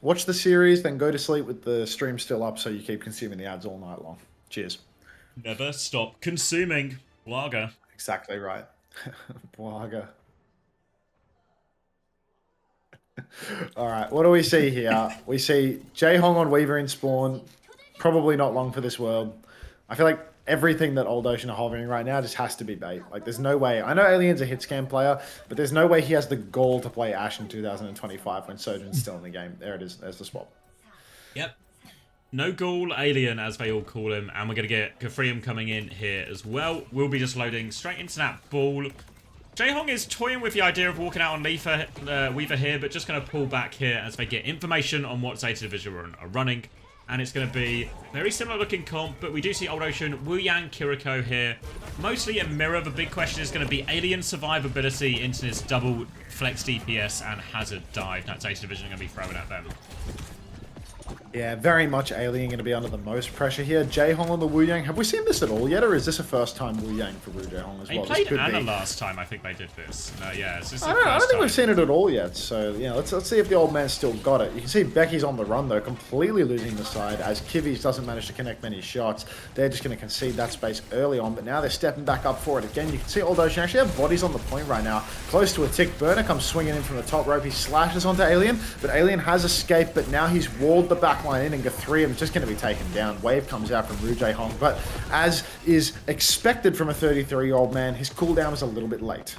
Watch the series, then go to sleep with the stream still up so you keep consuming the ads all night long. Cheers. Never stop consuming. Lager. Exactly right. Blaga. Alright, what do we see here? We see Jaehong on Weaver in spawn. Probably not long for this world. I feel like everything that Old Ocean are hovering right now just has to be bait. Like, there's no way. I know Alien's a hit scan player, but there's no way he has the gall to play Ashe in 2025 when Sojourn's still in the game. There it is. There's the swap. Yep. No Ghoul, Alien, as they all call him, and we're going to get Kafrium coming in here as well. We'll be just loading straight into that ball. Jaehong is toying with the idea of walking out on Weaver here, but just going to pull back here as they get information on what Zeta Division are running. And it's going to be very similar looking comp, but we do see Old Ocean, Wu Yang, Kiriko here. Mostly a mirror. The big question is going to be Alien survivability into this double flex DPS and Hazard dive that Zeta Division are going to be throwing at them. Yeah, very much Alien going to be under the most pressure here. Jaehong on the Wu Yang. Have we seen this at all yet, or is this a first time Wu Yang for Wu Jaehong as They well? played Anna last time, I think they did this. No, yeah, it's just the I don't first think time. we've seen it at all yet. So, yeah, let's see if the old man's still got it. You can see Becky's on the run, though, completely losing the side as Kivis doesn't manage to connect many shots. They're just going to concede that space early on, but now they're stepping back up for it again. You can see Old Ocean actually have bodies on the point right now. Close to a tick. Burner comes swinging in from the top rope. He slashes onto Alien, but Alien has escaped, but now he's walled the backline in, and Guthrie is just going to be taken down. Wave comes out from Wu Jaehong, but as is expected from a 33-year-old man, his cooldown was a little bit late.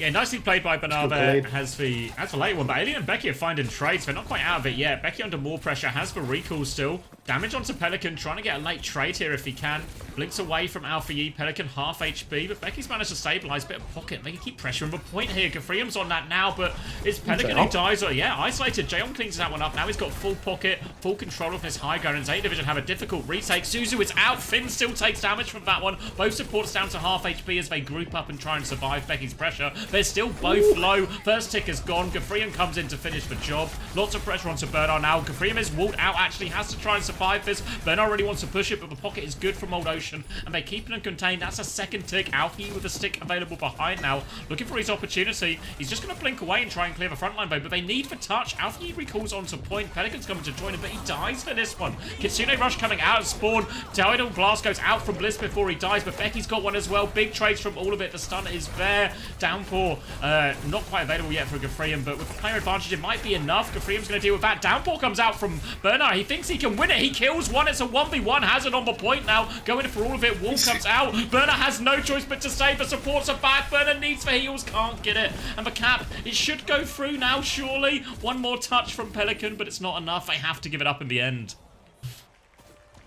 Yeah, nicely played by Bernard there. Has the late one, but Alien and Becky are finding trades. They're not quite out of it yet. Becky under more pressure, has the recall still. Damage onto Pelican, trying to get a late trade here if he can. Blinks away from Alpha E. Pelican half HP, but Becky's managed to stabilize. Bit of pocket. They can keep pressuring the point here. Gafrium's on that now, but it's Pelican who dies. Or yeah, isolated. Jaehyung cleans that one up. Now he's got full pocket, full control of his high ground, and Zeta Division have a difficult retake. Suzu is out. Finn still takes damage from that one. Both supports down to half HP as they group up and try and survive Becky's pressure. They're still both low. First tick is gone. Gafrium comes in to finish the job. Lots of pressure onto Bernard now. Gafrium is walled out, actually has to try and survive this. Bernard really wants to push it, but the pocket is good from Old Ocean, and they keep it contained. That's a second tick. Alfie with a stick available behind now, looking for his opportunity. He's just going to blink away and try and clear the front line, but they need the touch. Alfie recalls onto point. Pelican's coming to join him, but he dies for this one. Kitsune Rush coming out of spawn. Tidal Blast goes out from Bliss before he dies, but Becky's got one as well. Big trades from all of it. The stun is there. Downpour, not quite available yet for Gafrium, but with player advantage, it might be enough. Gafrium's going to deal with that. Downpour comes out from Bernard. He thinks he can win it. He kills one. It's a 1v1. Hazard on the point now. Going for all of it. Wall comes out. Bernard has no choice but to save. The supports are back. Bernard needs the heals. Can't get it. And the cap, it should go through now, surely. One more touch from Pelican, but it's not enough. They have to give it up in the end.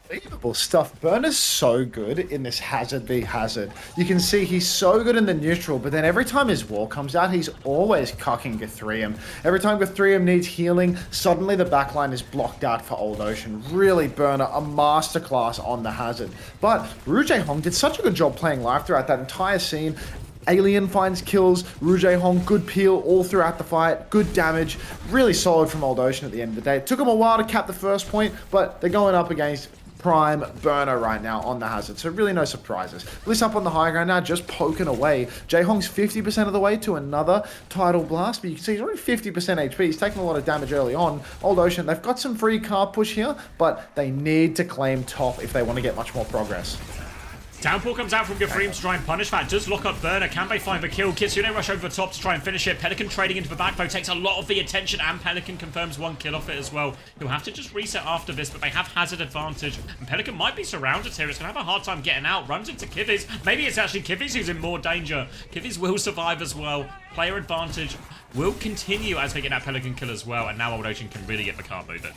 Unbelievable stuff. Burner's so good in this Hazard v Hazard. You can see he's so good in the neutral, but then every time his wall comes out, he's always cucking Gafrium. Every time Gafrium needs healing, suddenly the backline is blocked out for Old Ocean. Really, Burner, a masterclass on the Hazard. But Ru Jae-hong did such a good job playing live throughout that entire scene. Alien finds kills, Ru Jae-hong, good peel all throughout the fight, good damage, really solid from Old Ocean at the end of the day. It took him a while to cap the first point, but they're going up against prime Burner right now on the Hazard, so really no surprises. Bliss up on the high ground now, just poking away. Jae-hong's 50% of the way to another Tidal Blast, but you can see he's already 50% HP. He's taking a lot of damage early on. Old Ocean, they've got some free card push here, but they need to claim top if they want to get much more progress. Downpour comes out from Gafrium to try and punish that. Does lock up Burner. Can they find the kill? Kitsune rush over the top to try and finish it. Pelican trading into the back though takes a lot of the attention, and Pelican confirms one kill off it as well. He'll have to just reset after this, but they have Hazard advantage. And Pelican might be surrounded here. It's going to have a hard time getting out. Runs into Kiviz. Maybe it's actually Kiviz who's in more danger. Kiviz will survive as well. Player advantage will continue as they get that Pelican kill as well. And now Old Ocean can really get the car moving.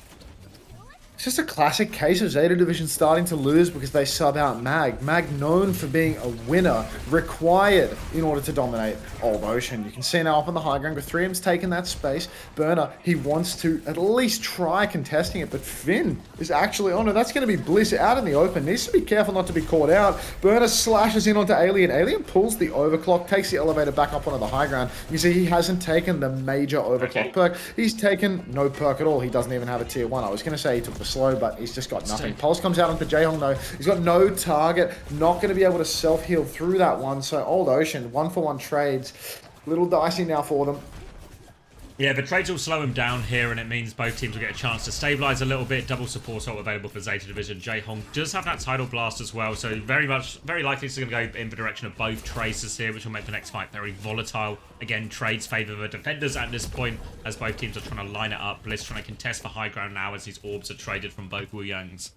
It's just a classic case of Zeta Division starting to lose because they sub out Mag. Mag known for being a winner, required in order to dominate Old Ocean. You can see now up on the high ground, Gafrium's taken that space. Burner, he wants to at least try contesting it, but Finn is actually on it. That's going to be Bliss out in the open. Needs to be careful not to be caught out. Burner slashes in onto Alien. Alien pulls the overclock, takes the elevator back up onto the high ground. You see he hasn't taken the major overclock perk. He's taken no perk at all. He doesn't even have a tier 1. I was going to say he took the slow, but he's just got nothing. Pulse comes out onto Jae-hong though. He's got no target, not going to be able to self-heal through that one. So Old Ocean, 1-for-1 trades. Little dicey now for them. Yeah, the trades will slow him down here, and it means both teams will get a chance to stabilize a little bit. Double support ult available for Zeta Division. Jae-hong does have that Tidal Blast as well, so very likely it's going to go in the direction of both Tracers here, which will make the next fight very volatile. Again, trades favor the defenders at this point, as both teams are trying to line it up. Bliss trying to contest the high ground now as these orbs are traded from both Wu Yangs.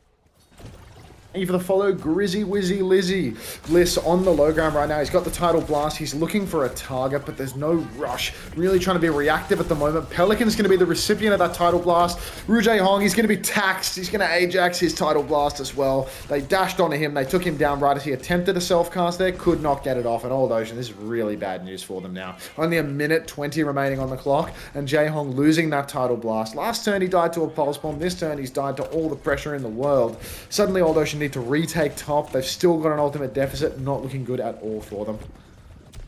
Thank you for the follow, Grizzy Wizzy Lizzy. Bliss on the low ground right now. He's got the Tidal Blast. He's looking for a target, but there's no rush. Really trying to be reactive at the moment. Pelican's going to be the recipient of that Tidal Blast. Ru Jae-hong, he's going to be taxed. He's going to Ajax his Tidal Blast as well. They dashed onto him. They took him down right as he attempted a self-cast there. Could not get it off. And Old Ocean, this is really bad news for them now. Only a minute 20 remaining on the clock, and Jae-hong losing that Tidal Blast. Last turn he died to a Pulse Bomb. This turn he's died to all the pressure in the world. Suddenly Old Ocean need to retake top. They've still got an ultimate deficit. Not looking good at all for them.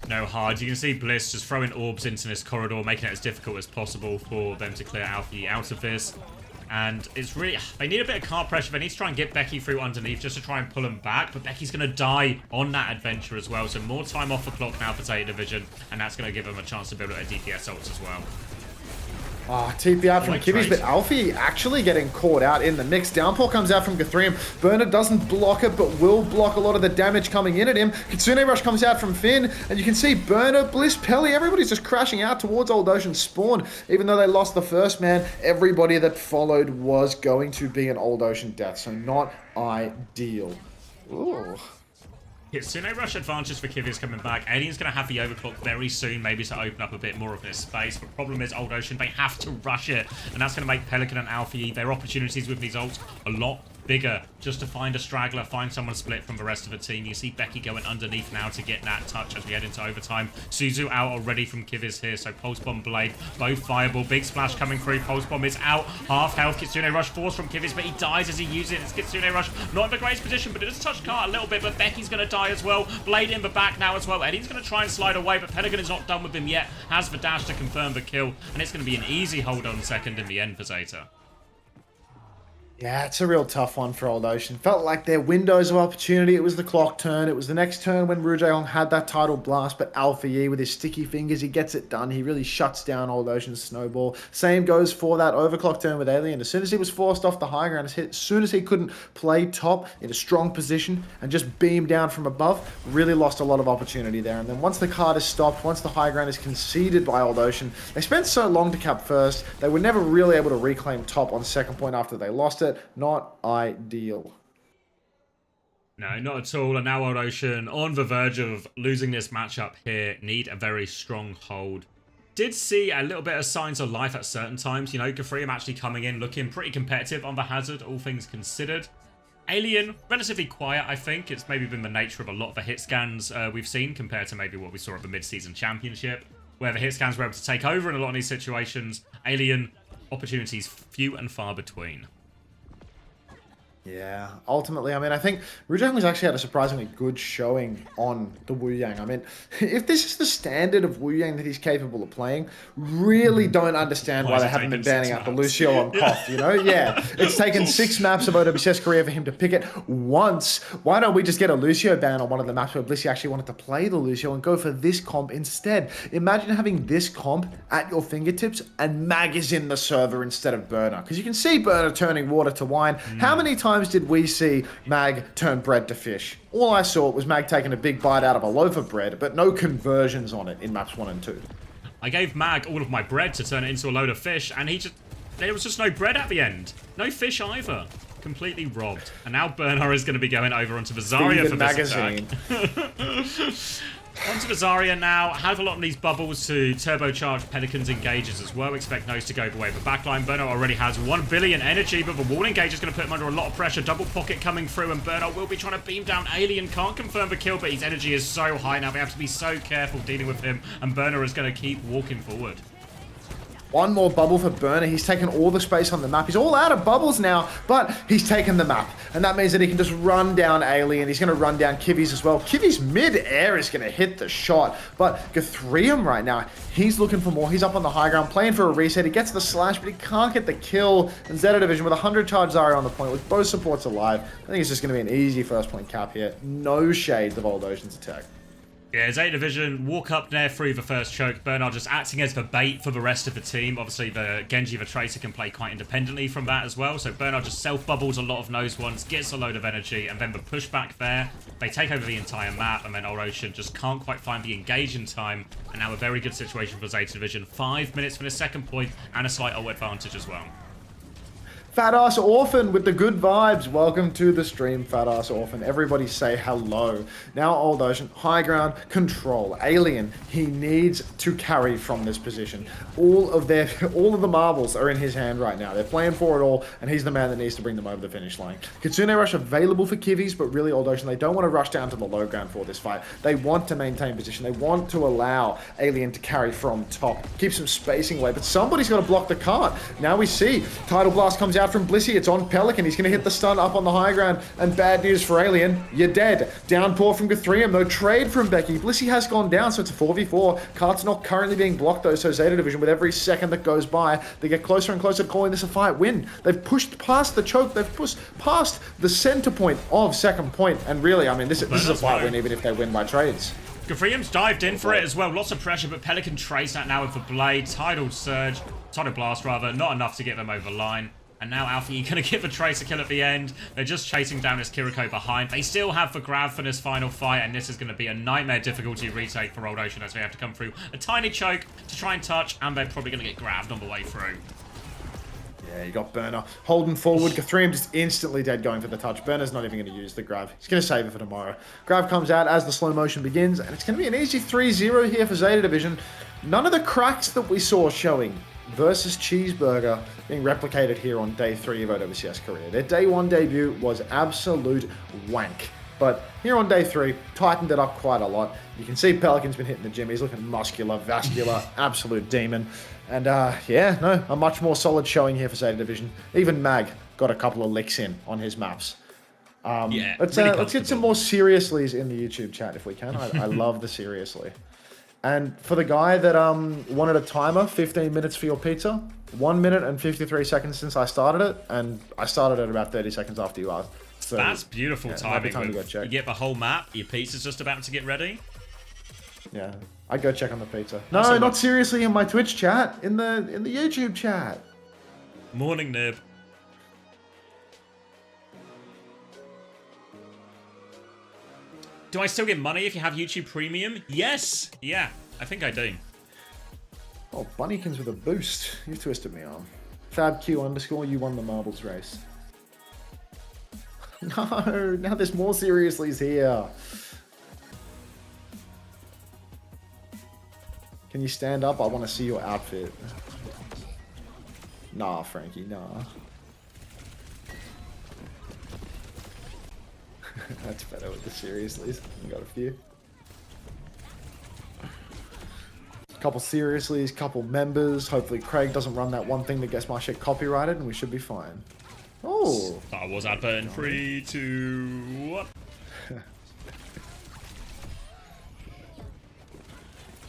No hard. You can see Bliss just throwing orbs into this corridor, making it as difficult as possible for them to clear Alfie out of this. And it's really... They need a bit of car pressure. They need to try and get Becky through underneath just to try and pull him back. But Becky's going to die on that adventure as well. So more time off the clock now for Zeta Division. And that's going to give them a chance to build their DPS ults as well. TP out from Kibbies, but Alfie actually getting caught out in the mix. Downpour comes out from Gafrium. Burner doesn't block it, but will block a lot of the damage coming in at him. Kitsune Rush comes out from Finn, and you can see Burner, Bliss, Pelly, everybody's just crashing out towards Old Ocean spawn. Even though they lost the first man, everybody that followed was going to be an Old Ocean death, so not ideal. Ooh. Kitsune Rush advantage for Kivi's coming back. Alien's going to have the overclock very soon, maybe to open up a bit more of this space. But problem is, Old Ocean, they have to rush it. And that's going to make Pelican and Alfie their opportunities with these ults a lot bigger just to find a straggler, find someone split from the rest of the team. You see Becky going underneath now to get that touch as we head into overtime. Suzu out already from Kivis here, so Pulse Bomb, Blade, both fireable. Big splash coming through. Pulse Bomb is out. Half health. Kitsune Rush force from Kivis, but he dies as he uses it. It's Kitsune Rush not in the greatest position, but it does touch Cart a little bit, but Becky's going to die as well. Blade in the back now as well. Eddie's going to try and slide away, but Pelican is not done with him yet. Has the dash to confirm the kill, and it's going to be an easy hold on second in the end for Zeta. Yeah, it's a real tough one for Old Ocean. Felt like their windows of opportunity. It was the clock turn. It was the next turn when Ru Jae-hong had that title blast, but Alpha Yi with his sticky fingers, he gets it done. He really shuts down Old Ocean's snowball. Same goes for that overclock turn with Alien. As soon as he was forced off the high ground, as soon as he couldn't play top in a strong position and just beam down from above, really lost a lot of opportunity there. And then once the card is stopped, once the high ground is conceded by Old Ocean, they spent so long to cap first, they were never really able to reclaim top on second point after they lost it. Not ideal. No, not at all. And now Old Ocean on the verge of losing this matchup here. Need a very strong hold. Did see a little bit of signs of life at certain times. You know, Gafrium actually coming in, looking pretty competitive on the hazard, all things considered. Alien, relatively quiet, I think. It's maybe been the nature of a lot of the hit scans we've seen compared to maybe what we saw at the mid-season championship, where the hit scans were able to take over in a lot of these situations. Alien, opportunities few and far between. Yeah, ultimately, I mean, I think Ru Jae-hong has actually had a surprisingly good showing on the Wu Yang. I mean, if this is the standard of Wu Yang that he's capable of playing, really don't understand why they haven't been banning out the Lucio on Koth, you know? Yeah, it's taken 6 maps of OWCS Korea for him to pick it once. Why don't we just get a Lucio ban on one of the maps where Blissey actually wanted to play the Lucio and go for this comp instead? Imagine having this comp at your fingertips and Mag is in the server instead of Burner. Because you can see Burner turning water to wine. How many times did we see Mag turn bread to fish? All I saw was Mag taking a big bite out of a loaf of bread, but no conversions on it in maps 1 and 2. I gave Mag all of my bread to turn it into a load of fish, and there was just no bread at the end. No fish either. Completely robbed. And now Bernhard is going to be going over onto the Zarya for this attack. Onto the Zarya now. Have a lot of these bubbles to turbocharge Pelican's engages as well. Expect those to go the way of the backline. Bernhard already has 1 billion energy, but the wall engage is going to put him under a lot of pressure. Double pocket coming through, and Bernhard will be trying to beam down Alien. Can't confirm the kill, but his energy is so high now. They have to be so careful dealing with him, and Bernhard is going to keep walking forward. 1 more bubble for Burner. He's taken all the space on the map. He's all out of bubbles now, but he's taken the map. And that means that he can just run down Alien. He's going to run down Kivis as well. Kivis mid-air is going to hit the shot. But Gafrium right now, he's looking for more. He's up on the high ground, playing for a reset. He gets the slash, but he can't get the kill. And Zeta Division with 100 charge Zarya on the point with both supports alive. I think it's just going to be an easy first point cap here. No shades of Old Ocean's attack. Yeah, Zeta Division walk up there through the first choke. Bernhard just acting as the bait for the rest of the team. Obviously, the Genji, the Tracer, can play quite independently from that as well. So Bernhard just self-bubbles a lot of nose ones, gets a load of energy, and then the pushback there. They take over the entire map, and then Old Ocean just can't quite find the engage in time. And now a very good situation for Zeta Division. 5 minutes for the second point, and a slight ult advantage as well. Fat Ass Orphan with the good vibes. Welcome to the stream, Fat Ass Orphan. Everybody say hello. Now Old Ocean, high ground, control. Alien, he needs to carry from this position. All of the marbles are in his hand right now. They're playing for it all, and he's the man that needs to bring them over the finish line. Kitsune Rush available for Kivis, but really Old Ocean, they don't want to rush down to the low ground for this fight. They want to maintain position. They want to allow Alien to carry from top. Keep some spacing away, but somebody's got to block the cart. Now we see Tidal Blast comes out from Blissey. It's on Pelican. He's going to hit the stun up on the high ground. And bad news for Alien. You're dead. Downpour from Gafrium. No trade from Becky. Blissey has gone down, so it's a 4v4. Cart's not currently being blocked, though, so Zeta Division, with every second that goes by, they get closer and closer to calling this a fight win. They've pushed past the choke. They've pushed past the center point of second point. And really, I mean, this is a fight win, even if they win by trades. Gafrium's dived in for it as well. Lots of pressure, but Pelican traced that now with the Blade. Tidal Surge. Tidal Blast, rather. Not enough to get them over the line. And now Alpha Yi going to get the Tracer kill at the end. They're just chasing down this Kiriko behind. They still have the grab for this final fight, and this is going to be a nightmare difficulty retake for Old Ocean as they have to come through a tiny choke to try and touch, and they're probably going to get grabbed on the way through. Yeah, you got Burner holding forward. Gafrium just instantly dead going for the touch. Burner's not even going to use the grab. He's going to save it for tomorrow. Grab comes out as the slow motion begins, and it's going to be an easy 3-0 here for Zeta Division. None of the cracks that we saw showing versus Cheeseburger being replicated here on day 3 of OWCS Korea. Their day 1 debut was absolute wank. But here on day 3, tightened it up quite a lot. You can see Pelican's been hitting the gym. He's looking muscular, vascular, absolute demon. And yeah, no, a much more solid showing here for Zeta Division. Even Mag got a couple of licks in on his maps. Yeah, let's really get some comfortable. more seriouslys in the YouTube chat if we can. I love the seriously. And for the guy that wanted a timer, 15 minutes for your pizza, 1 minute and 53 seconds since I started it, and I started it about 30 seconds after you asked. So, That's beautiful yeah, might be timing. time to go With, check. you get the whole map, your pizza's just about to get ready. Yeah, I'd go check on the pizza. That's No, all not right. seriously in my Twitch chat, in the YouTube chat. Morning, Nib. Do I still get money if you have YouTube Premium? Yes. Yeah, I think I do. Oh, Bunnykins with a boost. You've twisted me arm. FabQ_, you won the marbles race. No, now there's more seriouslys here. Can you stand up? I want to see your outfit. Nah, Frankie, nah. That's better with the seriouslys. We got a few. Couple seriouslys, couple members. Hopefully Craig doesn't run that one thing that gets my shit copyrighted and we should be fine. Oh! Star Wars advert in 3, 2, 1.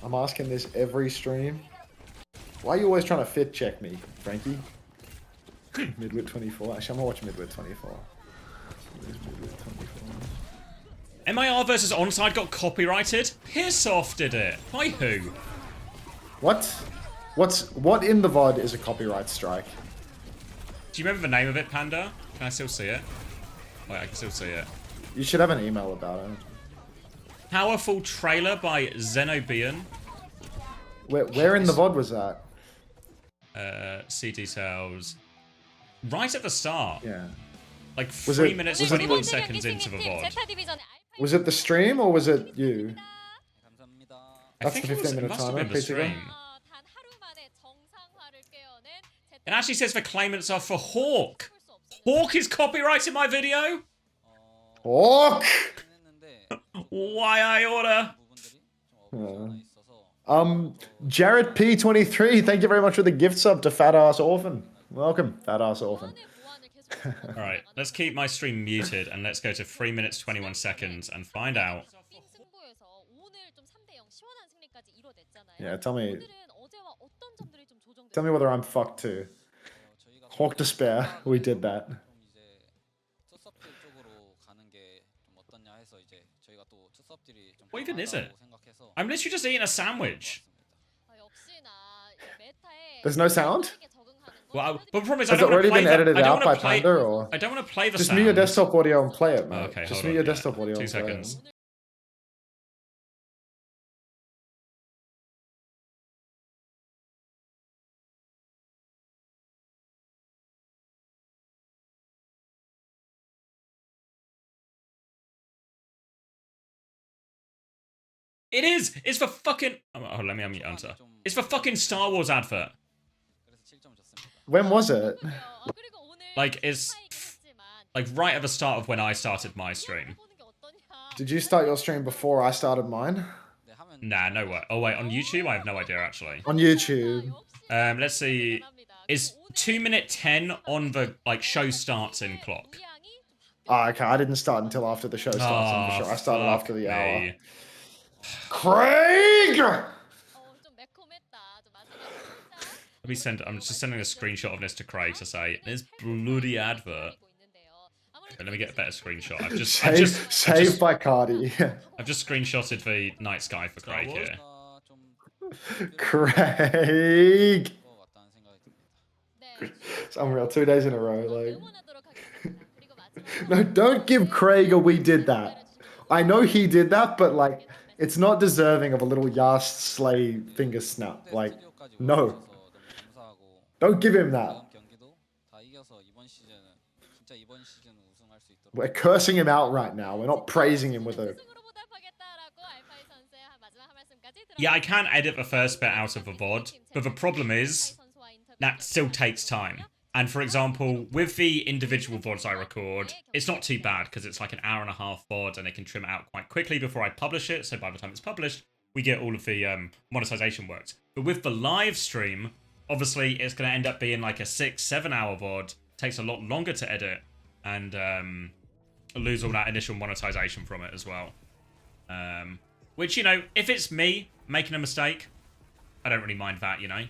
I'm asking this every stream. Why are you always trying to fit check me, Frankie? Midwit 24. Actually, I'm gonna watch Midwit 24. Where's Midwit 24? MIR versus Onside got copyrighted? Piss off, did it? By who? What? What in the VOD is a copyright strike? Do you remember the name of it, Panda? Can I still see it? Wait, I can still see it. You should have an email about it. Powerful trailer by Zenobian. Where in the VOD was that? See details. Right at the start. Yeah. Like Was 3 it- minutes, was it 21 the- seconds into the VOD. Was it the stream or was it you? 감사합니다. I That's think the it was, 15-minute it must have timer, been the pizza guy. stream. It actually says the claimants are for Hawk. Hawk is copyrighting my video? Hawk! 했는데 Why I order? 부분들이 좀 없지 않아 있어서 Jared P23, thank you very much for the gift sub to Fat Ass Orphan. Welcome, Fat Ass Orphan. Alright, let's keep my stream muted and let's go to 3 minutes 21 seconds and find out. Yeah, tell me whether I'm fucked too. 저희가 Hawk Despair, we did that. 좀 이제 투섭들 쪽으로 가는 게 좀 어떠냐 해서 이제 저희가 또 투섭들이 좀 What even is it? 필요하다고 생각해서 I'm literally just eating a sandwich. There's no sound? Well, but the problem is I Has it don't want already to play been edited I don't out by want to play. Panda or? I don't want to play the Just sound. mute your desktop audio and play it, mate. Okay, Just hold mute on, your yeah. desktop audio 2 and play seconds. it. It is! It's for fucking... Oh, let me unmute answer. It's for fucking Star Wars advert. 그래서 7점 줬습니다. When was it? Like, it's... Like, right at the start of when I started my stream. Did you start your stream before I started mine? 네, 하면 Nah, no way. Oh, wait, on YouTube? I have no idea, actually. On YouTube. Let's see. Is 2 minute 10 on the, like, show starts in clock? Ah, okay, I didn't start until after the show starts, I'm for sure. I started fuck after the hour. me. Craig! Let me send... I'm just sending a screenshot of this to Craig to say, this bloody advert. Okay, let me get a better screenshot. Saved by Cardi. I've just screenshotted the night sky for Craig here. 좀 Craig! 것 같다는 생각이 듭니다. It's unreal, 2 days in a row, like... No, don't give Craig a we did that. I know he did that, but like, it's not deserving of a little Yast Slay finger snap. Like, 스튜디오까지 no. 와주셔서 너무 감사하고 Don't give him that. 다음 경기도 다 이겨서 이번 시즌은 진짜 이번 시즌 우승할 수 있도록 We're cursing him out right now. We're not praising him with a... Yeah, I can edit the first bit out of the VOD, but the problem is, that still takes time. And for example, with the individual VODs I record, it's not too bad because it's like an hour and a half VOD and it can trim it out quite quickly before I publish it. So by the time it's published, we get all of the monetization worked. But with the live stream, obviously it's going to end up being like a 6-7 hour VOD. Takes a lot longer to edit and lose all that initial monetization from it as well. Which, you know, if it's me making a mistake, I don't really mind that, you know.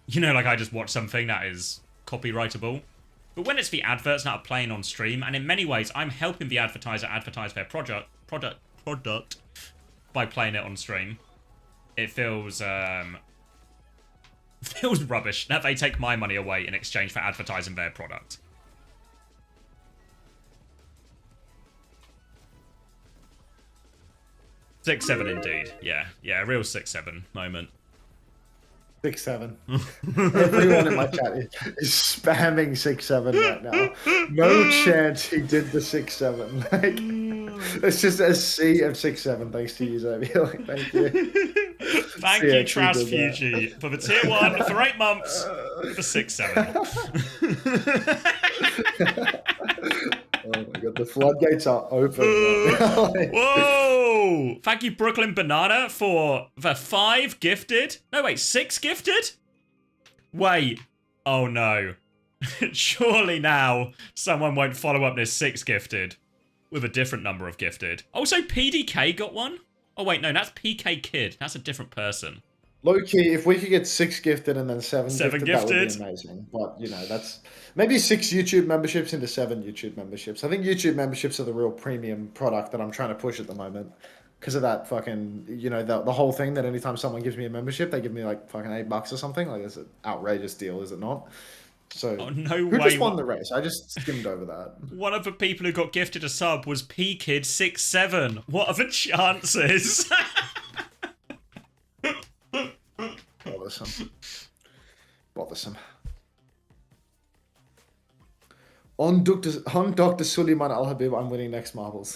You know, like I just watch something that is copyrightable. But when it's the adverts that are playing on stream, and in many ways I'm helping the advertiser advertise their product by playing it on stream, it feels feels rubbish that they take my money away in exchange for advertising their product. Six, seven indeed. Yeah, a real 6-7 moment. 6-7. Everyone in my chat is spamming 6-7 right now. No chance he did the 6-7. Like, it's just a sea of 6-7 thanks to you, Xavier. Like, thank you. Thank you, Trasfugi, for the tier 1 for 8 months for 6-7. Oh my god, the floodgates are open. Like, whoa! Thank you, Brooklyn Banana, for the 5 gifted. No, wait, 6 gifted? Wait. Oh no. Surely now someone won't follow up this 6 gifted with a different number of gifted. Also, PDK got one? Oh wait, no, that's PK Kid. That's a different person. low key, if we could get 6 gifted and then 7 gifted, that would be amazing. But, you know, that's maybe 6 YouTube memberships into 7 YouTube memberships. I think YouTube memberships are the real premium product that I'm trying to push at the moment. Because of that fucking, you know, the whole thing that anytime someone gives me a membership, they give me like fucking $8 or something. Like, it's an outrageous deal, is it not? So, oh, no who way. just won the race? I just skimmed over that. One of the people who got gifted a sub was PKid67. What are the chances? Bothersome. On Dr. Suleiman Al Habib, I'm winning next marbles.